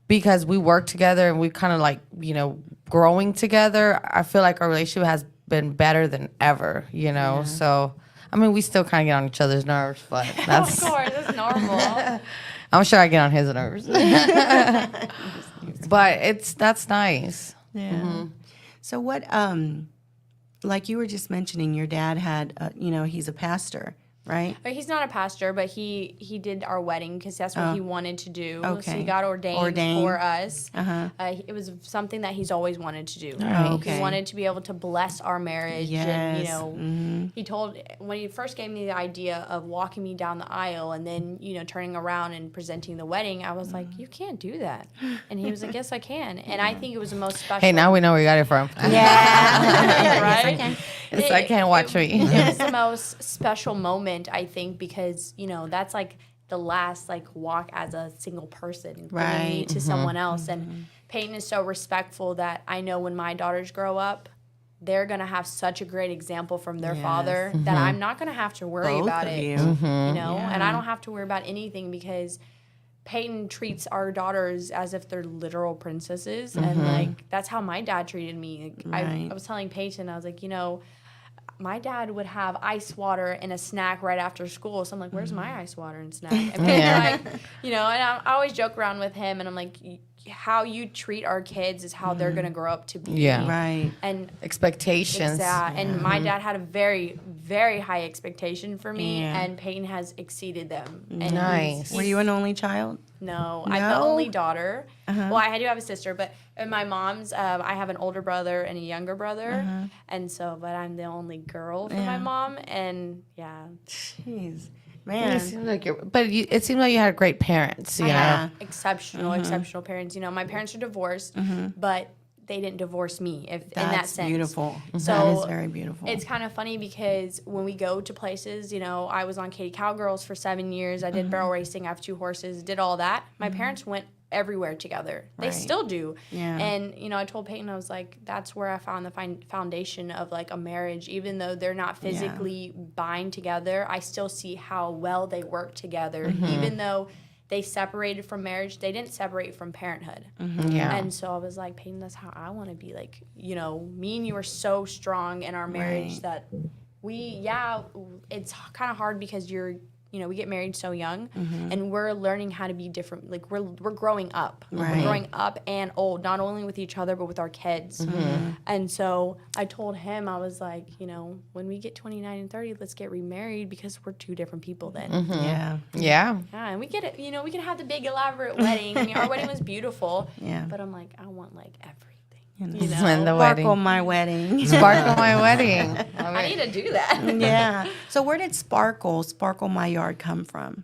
because we work together and we kind of like, you know, growing together, I feel like our relationship has been better than ever, you know? So, I mean, we still kind of get on each other's nerves, but that's... Of course, that's normal. I'm sure I get on his nerves. But that's nice. Yeah. So what, like you were just mentioning, your dad had, you know, he's a pastor, right? But he's not a pastor, but he did our wedding because that's what he wanted to do. Okay. So he got ordained for us. It was something that he's always wanted to do. Okay. He wanted to be able to bless our marriage. Yes. And, you know, he told, when he first gave me the idea of walking me down the aisle and then, you know, turning around and presenting the wedding, I was like, you can't do that. And he was like, yes, I can. And I think it was the most special. Hey, now we know where you got it from. Yeah. Right? Yes, I can't watch me. It was the most special moment, I think, because, you know, that's like the last like walk as a single person for me to someone else. And Peyton is so respectful that I know when my daughters grow up, they're going to have such a great example from their father that I'm not going to have to worry Both about of it. you. You know, and I don't have to worry about anything because Peyton treats our daughters as if they're literal princesses. And like, that's how my dad treated me. Like, I was telling Peyton, I was like, you know, my dad would have ice water and a snack right after school. So I'm like, where's my ice water and snack? And like, you know, and I always joke around with him and I'm like, how you treat our kids is how they're going to grow up to be. Yeah. Right. And Expectations. and my dad had a very, very high expectation for me, Yeah. and Peyton has exceeded them. And Nice. Were you an only child? No, I'm the only daughter. Well, I do have a sister, but in my mom's, I have an older brother and a younger brother, and so, but I'm the only girl for my mom, and yeah. Jeez. It Man. seems like it seemed like you had great parents, you know? Yeah, exceptional parents. You know, my parents are divorced, but they didn't divorce me in that That's sense. beautiful. So that is very beautiful. It's kind of funny because when we go to places, you know, I was on Katy Cowgirls for 7 years. I did barrel racing. I have 2 horses, did all that. My parents went everywhere together. They still do. Yeah. And, you know, I told Peyton, I was like, that's where I found the foundation of, like, a marriage. Even though they're not physically bind together, I still see how well they work together. Even though they separated from marriage, they didn't separate from parenthood. Yeah. And so I was like, Peyton, that's how I want to be. Like, you know, me and you are so strong in our marriage that it's kind of hard because you're we get married so young, and we're learning how to be different. Like we're growing up. Right. We're growing up and old, not only with each other but with our kids. And so I told him, I was like, when we get 29 and 30, let's get remarried because we're two different people then. Yeah. Yeah. Yeah, and we get it. We can have the big elaborate wedding. I mean, our wedding was beautiful. Yeah. But I'm like, I want like everything. And the Sparkle wedding. my wedding. Sparkle my wedding. I need to do that. Yeah. So where did Sparkle My Yard come from?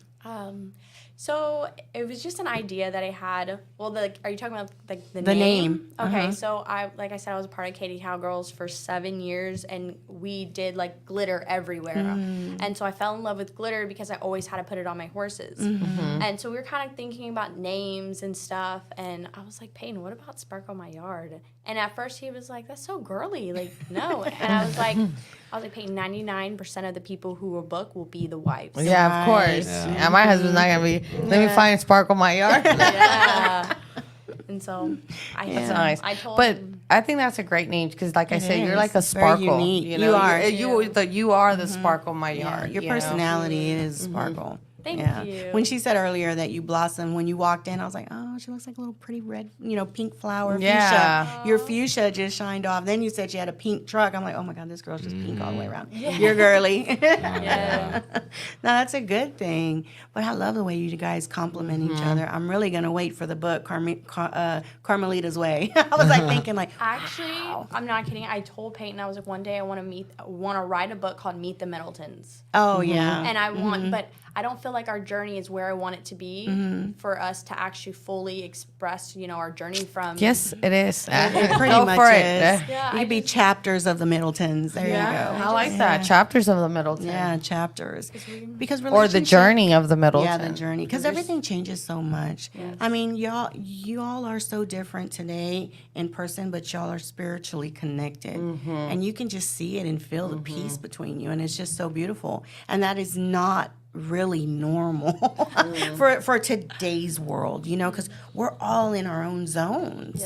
So it was just an idea that I had. Well, are you talking about like the name? Okay, so like I said, I was a part of Katy Cowgirls for 7 years, and we did like glitter everywhere. And so I fell in love with glitter because I always had to put it on my horses. And so we were kind of thinking about names and stuff, and I was like, Peyton, what about Sparkle My Yard? And at first he was like, that's so girly, like no. And I was like, Peyton, 99% of the people who will book will be the wives. Yeah, of course. Yeah, my husband's not gonna be. Let me find Sparkle my yard. Yeah. And so That's nice. I told but him. I think that's a great name because, like I said, you're is. like a It's very sparkle. unique. You You are, You are the Sparkle my yard. Your you know? personality is Sparkle. Thank you. When she said earlier that you blossom when you walked in, I was like, oh, she looks like a little pretty red, pink flower. Yeah. Fuchsia. Your fuchsia just shined off. Then you said she had a pink truck. I'm like, oh my God, this girl's just pink all the way around. You're girly. Yeah. No, that's a good thing. But I love the way you guys compliment each other. I'm really going to wait for the book, Carmelita's Way. I was like thinking like, Actually, I'm not kidding. I told Peyton, I was like, one day I want to write a book called Meet the Middletons. oh yeah. And I want, but I don't feel like our journey is where I want it to be for us to actually fully express, our journey from. Yes, it is. It pretty Go much for is. it. Yeah, It could be chapters of the Middletons. There you go. I like that. Chapters of the Middleton. Yeah, chapters. Because Or the relationship- journey of the Middleton. Yeah, the journey. Because everything changes so much. I mean, you all are so different today in person, but y'all are spiritually connected. And you can just see it and feel the peace between you. And it's just so beautiful. And that is not really normal for today's world, because we're all in our own zones,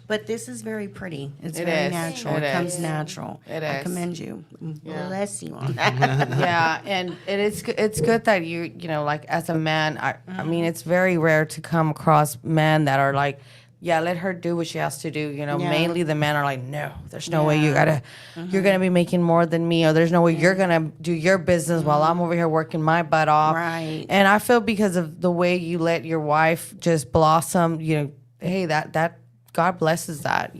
but this is very pretty. It's very is. natural. It It comes is. natural. It I is. commend you. Bless you on that. Yeah, and it's good that you like as a man. I mean, it's very rare to come across men that are like, yeah, let her do what she has to do. Mainly the men are like, no, there's no way you're gonna be making more than me, or there's no way you're gonna do your business while I'm over here working my butt off. Right. And I feel because of the way you let your wife just blossom, hey, that God blesses that,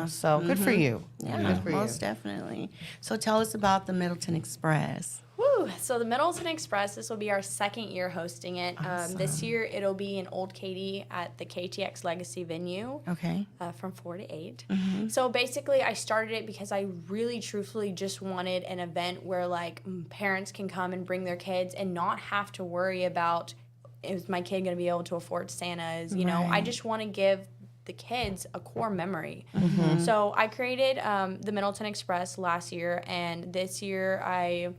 So good for you. Yeah, Good for you. most definitely. So tell us about the Middleton Express. Woo! So the Middleton Express, this will be our second year hosting it. This year it'll be in Old Katy at the KTX Legacy venue. Okay. From 4 to 8. So basically, I started it because I really, truthfully just wanted an event where parents can come and bring their kids and not have to worry about, is my kid going to be able to afford Santa? I just want to give the kids a core memory. So I created the Middleton Express last year, and this year I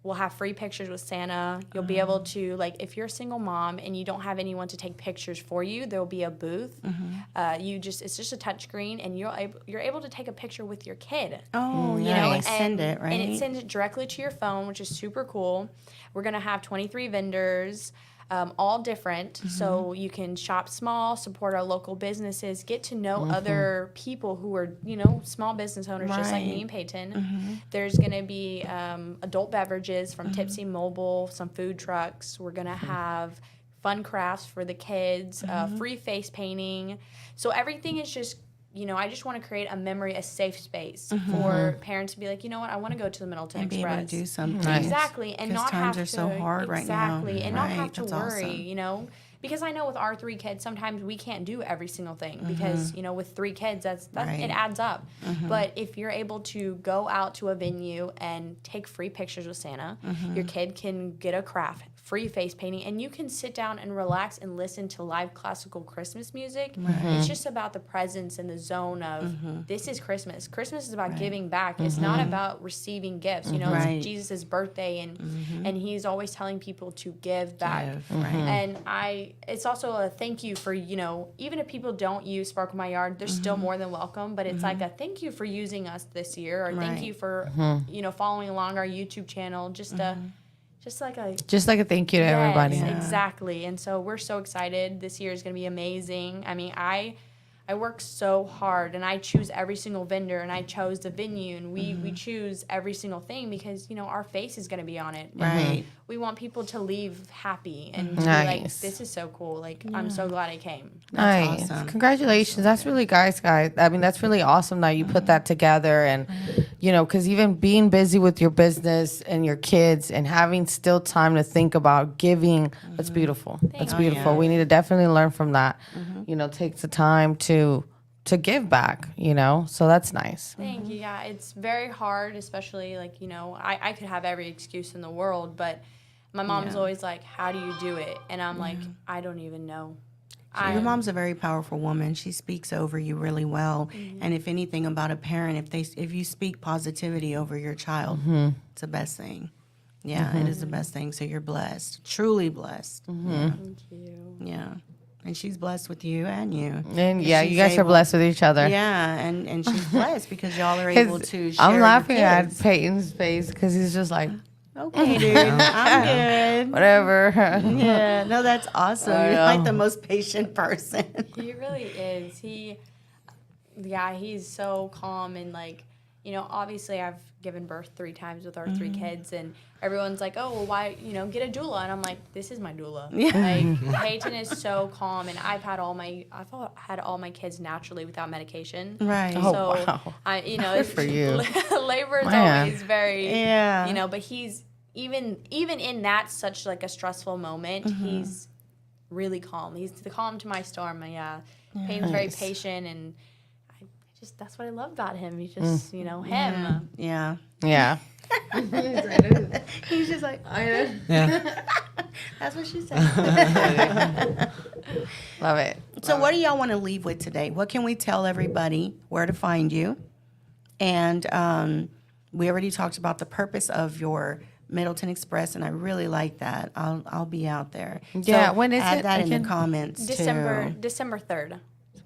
will have free pictures with Santa. You'll be able to, if you're a single mom and you don't have anyone to take pictures for you, there'll be a booth. It's just a touch screen, and you're able to take a picture with your kid. Oh, You yeah. know, They send it, right? And it sends it directly to your phone, which is super cool. We're going to have 23 vendors. All different, so you can shop small, support our local businesses, get to know other people who are, small business owners just like me and Peyton. There's going to be adult beverages from Tipsy Mobile, some food trucks. We're going to have fun crafts for the kids, free face painting. So everything is just, I just want to create a memory, a safe space for parents to be like, you know what, I want to go to the Middleton And be Express. able to do something. Nice. Exactly, and 'Cause not times have are to so hard right now. exactly, and not Right, have to that's worry, awesome. because I know with our 3 kids, sometimes we can't do every single thing because with 3 kids, that's Right. it adds up. But if you're able to go out to a venue and take free pictures with Santa, your kid can get a craft, free face painting, and you can sit down and relax and listen to live classical Christmas music. It's just about the presence and the zone of this is Christmas. Christmas is about giving back. It's not about receiving gifts. Right. It's Jesus' birthday, and he's always telling people to give back. Right. And it's also a thank you for, even if people don't use Sparkle My Yard, they're still more than welcome. But it's like a thank you for using us this year, or thank Right. you for, following along our YouTube channel, just to just like a thank you to everybody. Yes, exactly. And so we're so excited. This year is going to be amazing. I mean, I work so hard, and I choose every single vendor, and I chose the venue, and we choose every single thing because, you know, our face is going to be on it. Right. We want people to leave happy and to be Nice. like, this is so cool. Like, I'm so glad I came. Nice. awesome. Congratulations. That's really guys. I mean, that's really awesome that you put that together. And, you know, because even being busy with your business and your kids and having still time to think about giving, that's beautiful. That's beautiful. We need to definitely learn from that. You know, take the time to give back, you know, so that's nice. Thank you. Yeah, it's very hard, especially like, you know, I could have every excuse in the world, but my mom's always like, how do you do it? And I'm like, I don't even know. Your mom's a very powerful woman. She speaks over you really well. And if anything about a parent, if you speak positivity over your child, it's the best thing. Yeah, it is the best thing. So you're blessed, truly blessed. Thank you. Yeah. And she's blessed with you and you. And yeah, you guys are blessed with each other. Yeah, and she's blessed because y'all are able to share. I'm laughing your at kids. Peyton's face because he's just like, Okay, dude, I'm good. whatever. Yeah, no, that's awesome. I You're know. like the most patient person. He really is. He's so calm and like, you know, obviously I've given birth 3 times with our 3 kids, and everyone's like, oh, well, why, you know, get a doula? And I'm like, this is my doula. Like, Peyton is so calm, and I've had all my kids naturally without medication. Right. Oh, So wow. I, you know, Good for you. labor is Man. always very, Yeah. you know, but he's even in that such like a stressful moment, he's really calm. He's the calm to my storm. Yeah. Peyton's very patient, and that's what I love about him. He's just, you know, him. Yeah. Yeah. He's just like, Yeah. that's what she said. Love it. So what do y'all want to leave with today? What can we tell everybody where to find you? And we already talked about the purpose of your Middleton Express, and I really like that. I'll be out there. Yeah, So when is add it that in again? the comments December too. 3rd.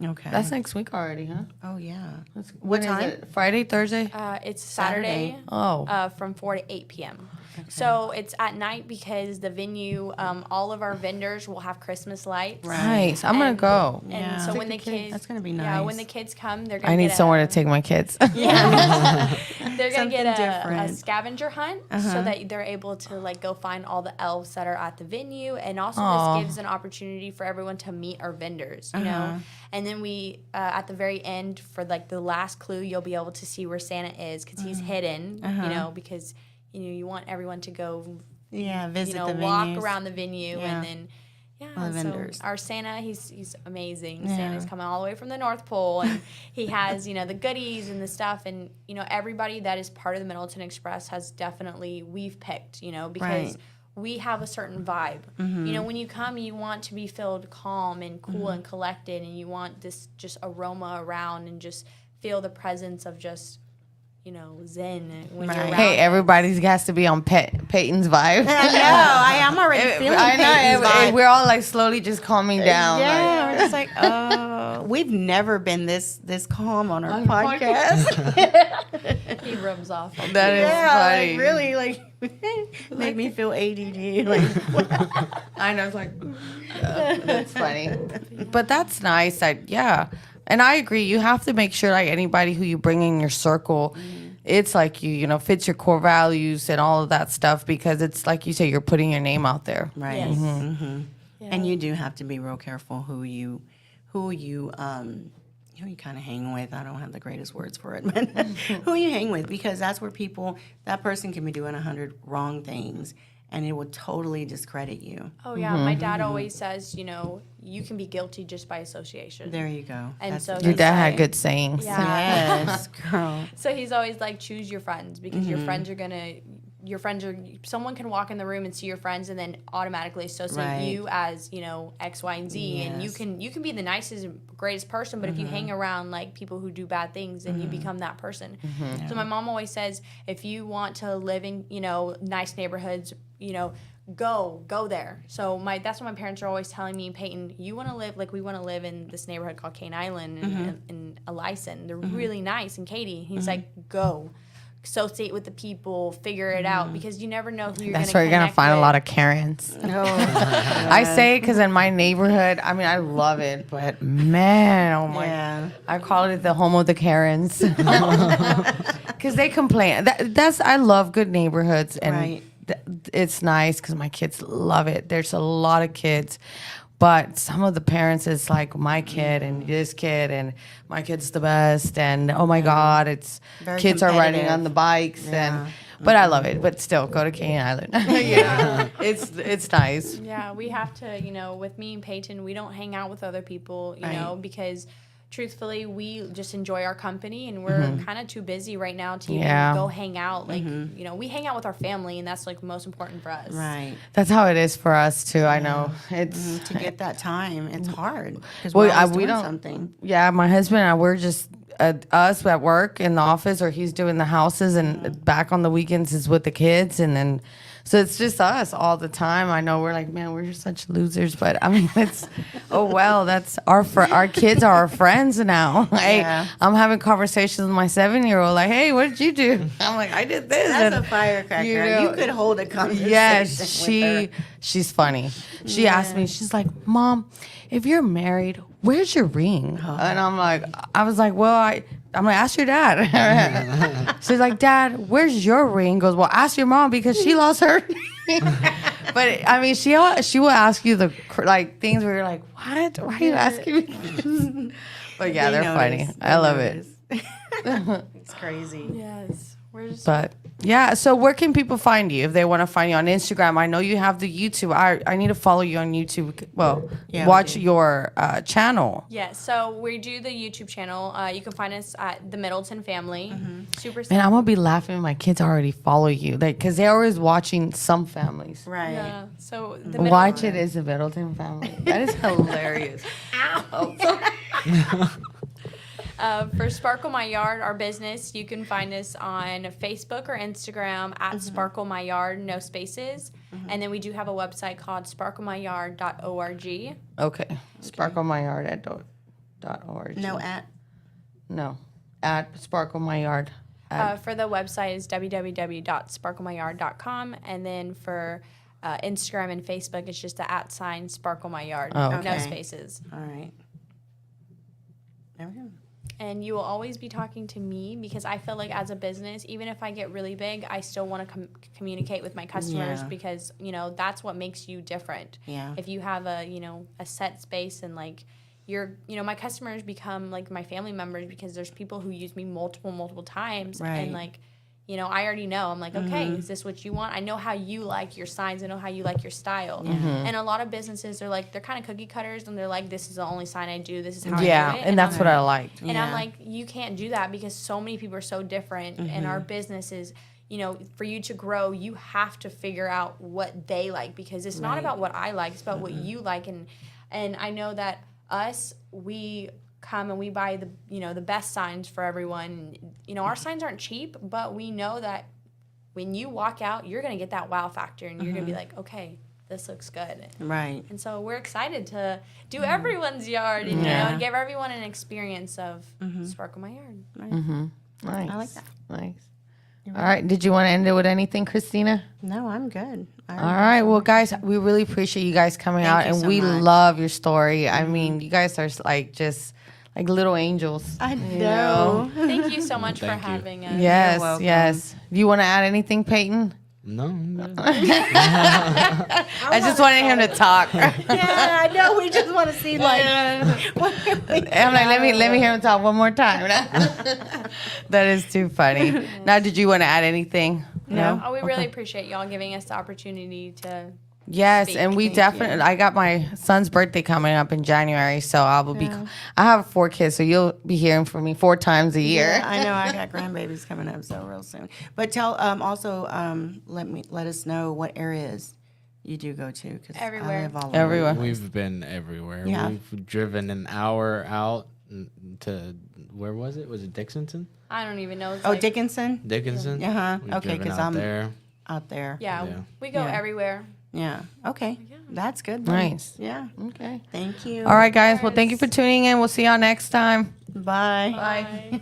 Okay. That's next week already, huh? Oh yeah. What time? Is it? Friday, Thursday? It's Saturday. Oh. From 4 to 8 p.m. So it's at night because the venue, all of our vendors will have Christmas lights. Nice. I'm going to go. And Yeah. so Take when the kids, That's gonna be Yeah, nice. when the kids come, they're gonna. I need get somewhere a, to take my kids. They're gonna Something get a different. scavenger hunt so that they're able to like go find all the elves that are at the venue, and also Aw. this gives an opportunity for everyone to meet our vendors, you know. And then we at the very end for like the last clue, you'll be able to see where Santa is because he's hidden, you know, because you want everyone to go, Yeah, visit the walk venues. around the venue Yeah. and then. Yeah, All the so vendors. our Santa, he's amazing. Yeah. Santa's coming all the way from the North Pole, and he has, the goodies and the stuff, and, everybody that is part of the Middleton Express has definitely, we've picked, because Right. we have a certain vibe. When you come, you want to be filled calm and cool and collected, and you want this just aroma around and just feel the presence of just, zen when you're Right. around. Hey, us. everybody's has to be on Peyton's vibe. I know. I'm already feeling I know. Peyton's vibe. We're all like slowly just calming down. Yeah, like- we're just like, oh, we've never been this calm on our On the podcast. He rubs off. That is Yeah, funny. like really, made me feel ADD. Like, I know. It's like, that's funny. But that's nice. Yeah. And I agree. You have to make sure like anybody who you bring in your circle, it's like fits your core values and all of that stuff, because it's like you say, you're putting your name out there. right. Yes. And you do have to be real careful who you kind of hang with. I don't have the greatest words for it, but who you hang with, because that's where that person can be doing 100 wrong things, and it will totally discredit you. Oh yeah, my dad always says, you can be guilty just by association. There you go. And That's so the Your he's dad had like- good sayings. Yeah. Yes, girl. So he's always like, choose your friends, because someone can walk in the room and see your friends and then automatically associate Right. you as, X, Y, and Z. And Yes. you can be the nicest and greatest person, but if you hang around like people who do bad things, then you become that person. So my mom always says, if you want to live in, nice neighborhoods, go there. So that's what my parents are always telling me, Peyton, you want to live like we want to live in this neighborhood called Cane Island and Elison. They're really nice. And Katy, he's like, go associate with the people, figure it out, because you never know who you're That's gonna where you're gonna connect find a with. lot of Karens. I say it because in my neighborhood, I mean, I love it, but man, oh my, Yeah. I call it the home of the Karens because they complain. That's I love good neighborhoods, and Right. it's nice because my kids love it. There's a lot of kids. But some of the parents is like my kid and this kid and my kid's the best and oh my God, it's Very kids are riding competitive. on the bikes Yeah. but I love it. But still, go to Cane Island. Yeah, it's nice. Yeah, we have to, with me and Peyton, we don't hang out with other people, Right. because truthfully, we just enjoy our company, and we're kind of too busy right now to even Yeah. go hang out. Like, we hang out with our family, and that's like most important for us. Right. That's how it is for us too. I know it's To get that time, it's hard because Well, we're always we doing don't- something. yeah. My husband and I, we're just us at work in the office, or he's doing the houses, and back on the weekends is with the kids, and then. So it's just us all the time. I know we're like, man, we're such losers, but I mean, it's oh well. That's our kids are our friends now. Hey, Yeah. I'm having conversations with my 7-year-old, like, hey, what did you do? I'm like, I did this. That's and, a firecracker. you You, know, could hold a conversation. Yes, with her. she's funny. She asked me, she's like, Mom, if you're married, where's your ring? And I was like, well, I'm gonna ask your dad. She's like, Dad, where's your ring? Goes, well, ask your mom because she lost her. But I mean, she will ask you the things where you're like, what? Why are you asking me? But yeah, They they're funny. notice. I love it. It's crazy. Yes. We're just. But yeah, so where can people find you if they want to find you on Instagram? I know you have the YouTube. I need to follow you on YouTube. Well, Yeah, we watch do. your channel. Yeah, so we do the YouTube channel. You can find us at the Middleton Family. Super Man, simple. I'm gonna be laughing. My kids already follow you, because they're always watching some families. Right. Yeah. So the Watch it is the Middleton Family. That is hilarious. For Sparkle My Yard, our business, you can find us on Facebook or Instagram at Sparkle My Yard, no spaces. And then we do have a website called sparklemyyard.org. Okay, sparklemyyard.org. No, at Sparkle My Yard. For the website is www.sparklemyyard.com. And then for Instagram and Facebook, it's just the @ Sparkle My Yard, Oh, no okay. spaces. all right. There we go. And you will always be talking to me because I feel like as a business, even if I get really big, I still want to communicate with my customers Yeah. because, that's what makes you different. Yeah. If you have a set space and like my customers become like my family members because there's people who use me multiple times. Right. And like, I already know. I'm like, okay, is this what you want? I know how you like your signs. I know how you like your style. And a lot of businesses are like, they're kind of cookie cutters and they're like, this is the only sign I do. This is how I do Yeah, it. and that's what I liked. And Yeah. I'm like, you can't do that because so many people are so different, and our business is, for you to grow, you have to figure out what they like because it's not about what I like, it's about what you like. And I know that we come and we buy the the best signs for everyone. Our signs aren't cheap, but we know that when you walk out, you're gonna get that wow factor, and you're gonna be like, okay, this looks good. Right. And so we're excited to do everyone's yard and and give everyone an experience of Sparkle My Yard. Nice. I like that. Nice. All right. Did you want to end it with anything, Christina? No, I'm good. All right. Well, guys, we really appreciate you guys coming out, you and so we much. love your story. I mean, you guys are just like little angels. I you know. Thank you so much for Thank you. having us. Yes. welcome. Yes. Do you want to add anything, Peyton? No, I'm good. I just wanted him to talk. Yeah, I know. We just want to see like. I'm like, let me hear him talk one more time. That is too funny. Now, did you want to add anything? No. Oh, we really appreciate y'all giving us the opportunity to. Yes, speak. and we Thank definitely. I got my son's birthday coming up in January, so I will be. I have 4 kids, so you'll be hearing from me 4 times a year. Yeah, I know. I got grandbabies coming up so real soon. But tell also let us know what areas you do go to because Everywhere. I live all over. Everywhere. We've been everywhere. Yeah. We've driven an hour out to where was it? Was it Dixonton? I don't even know. It's Oh, like- Dickinson Dickinson. Uh-huh. We've Okay, driven 'cause out I'm- there. out there. Yeah, Yeah. we go Yeah. everywhere. Yeah. Okay. That's good. then. Nice. Yeah. Okay. Thank you. All right, guys. Well, thank you for tuning in. We'll see y'all next time. Bye. Bye.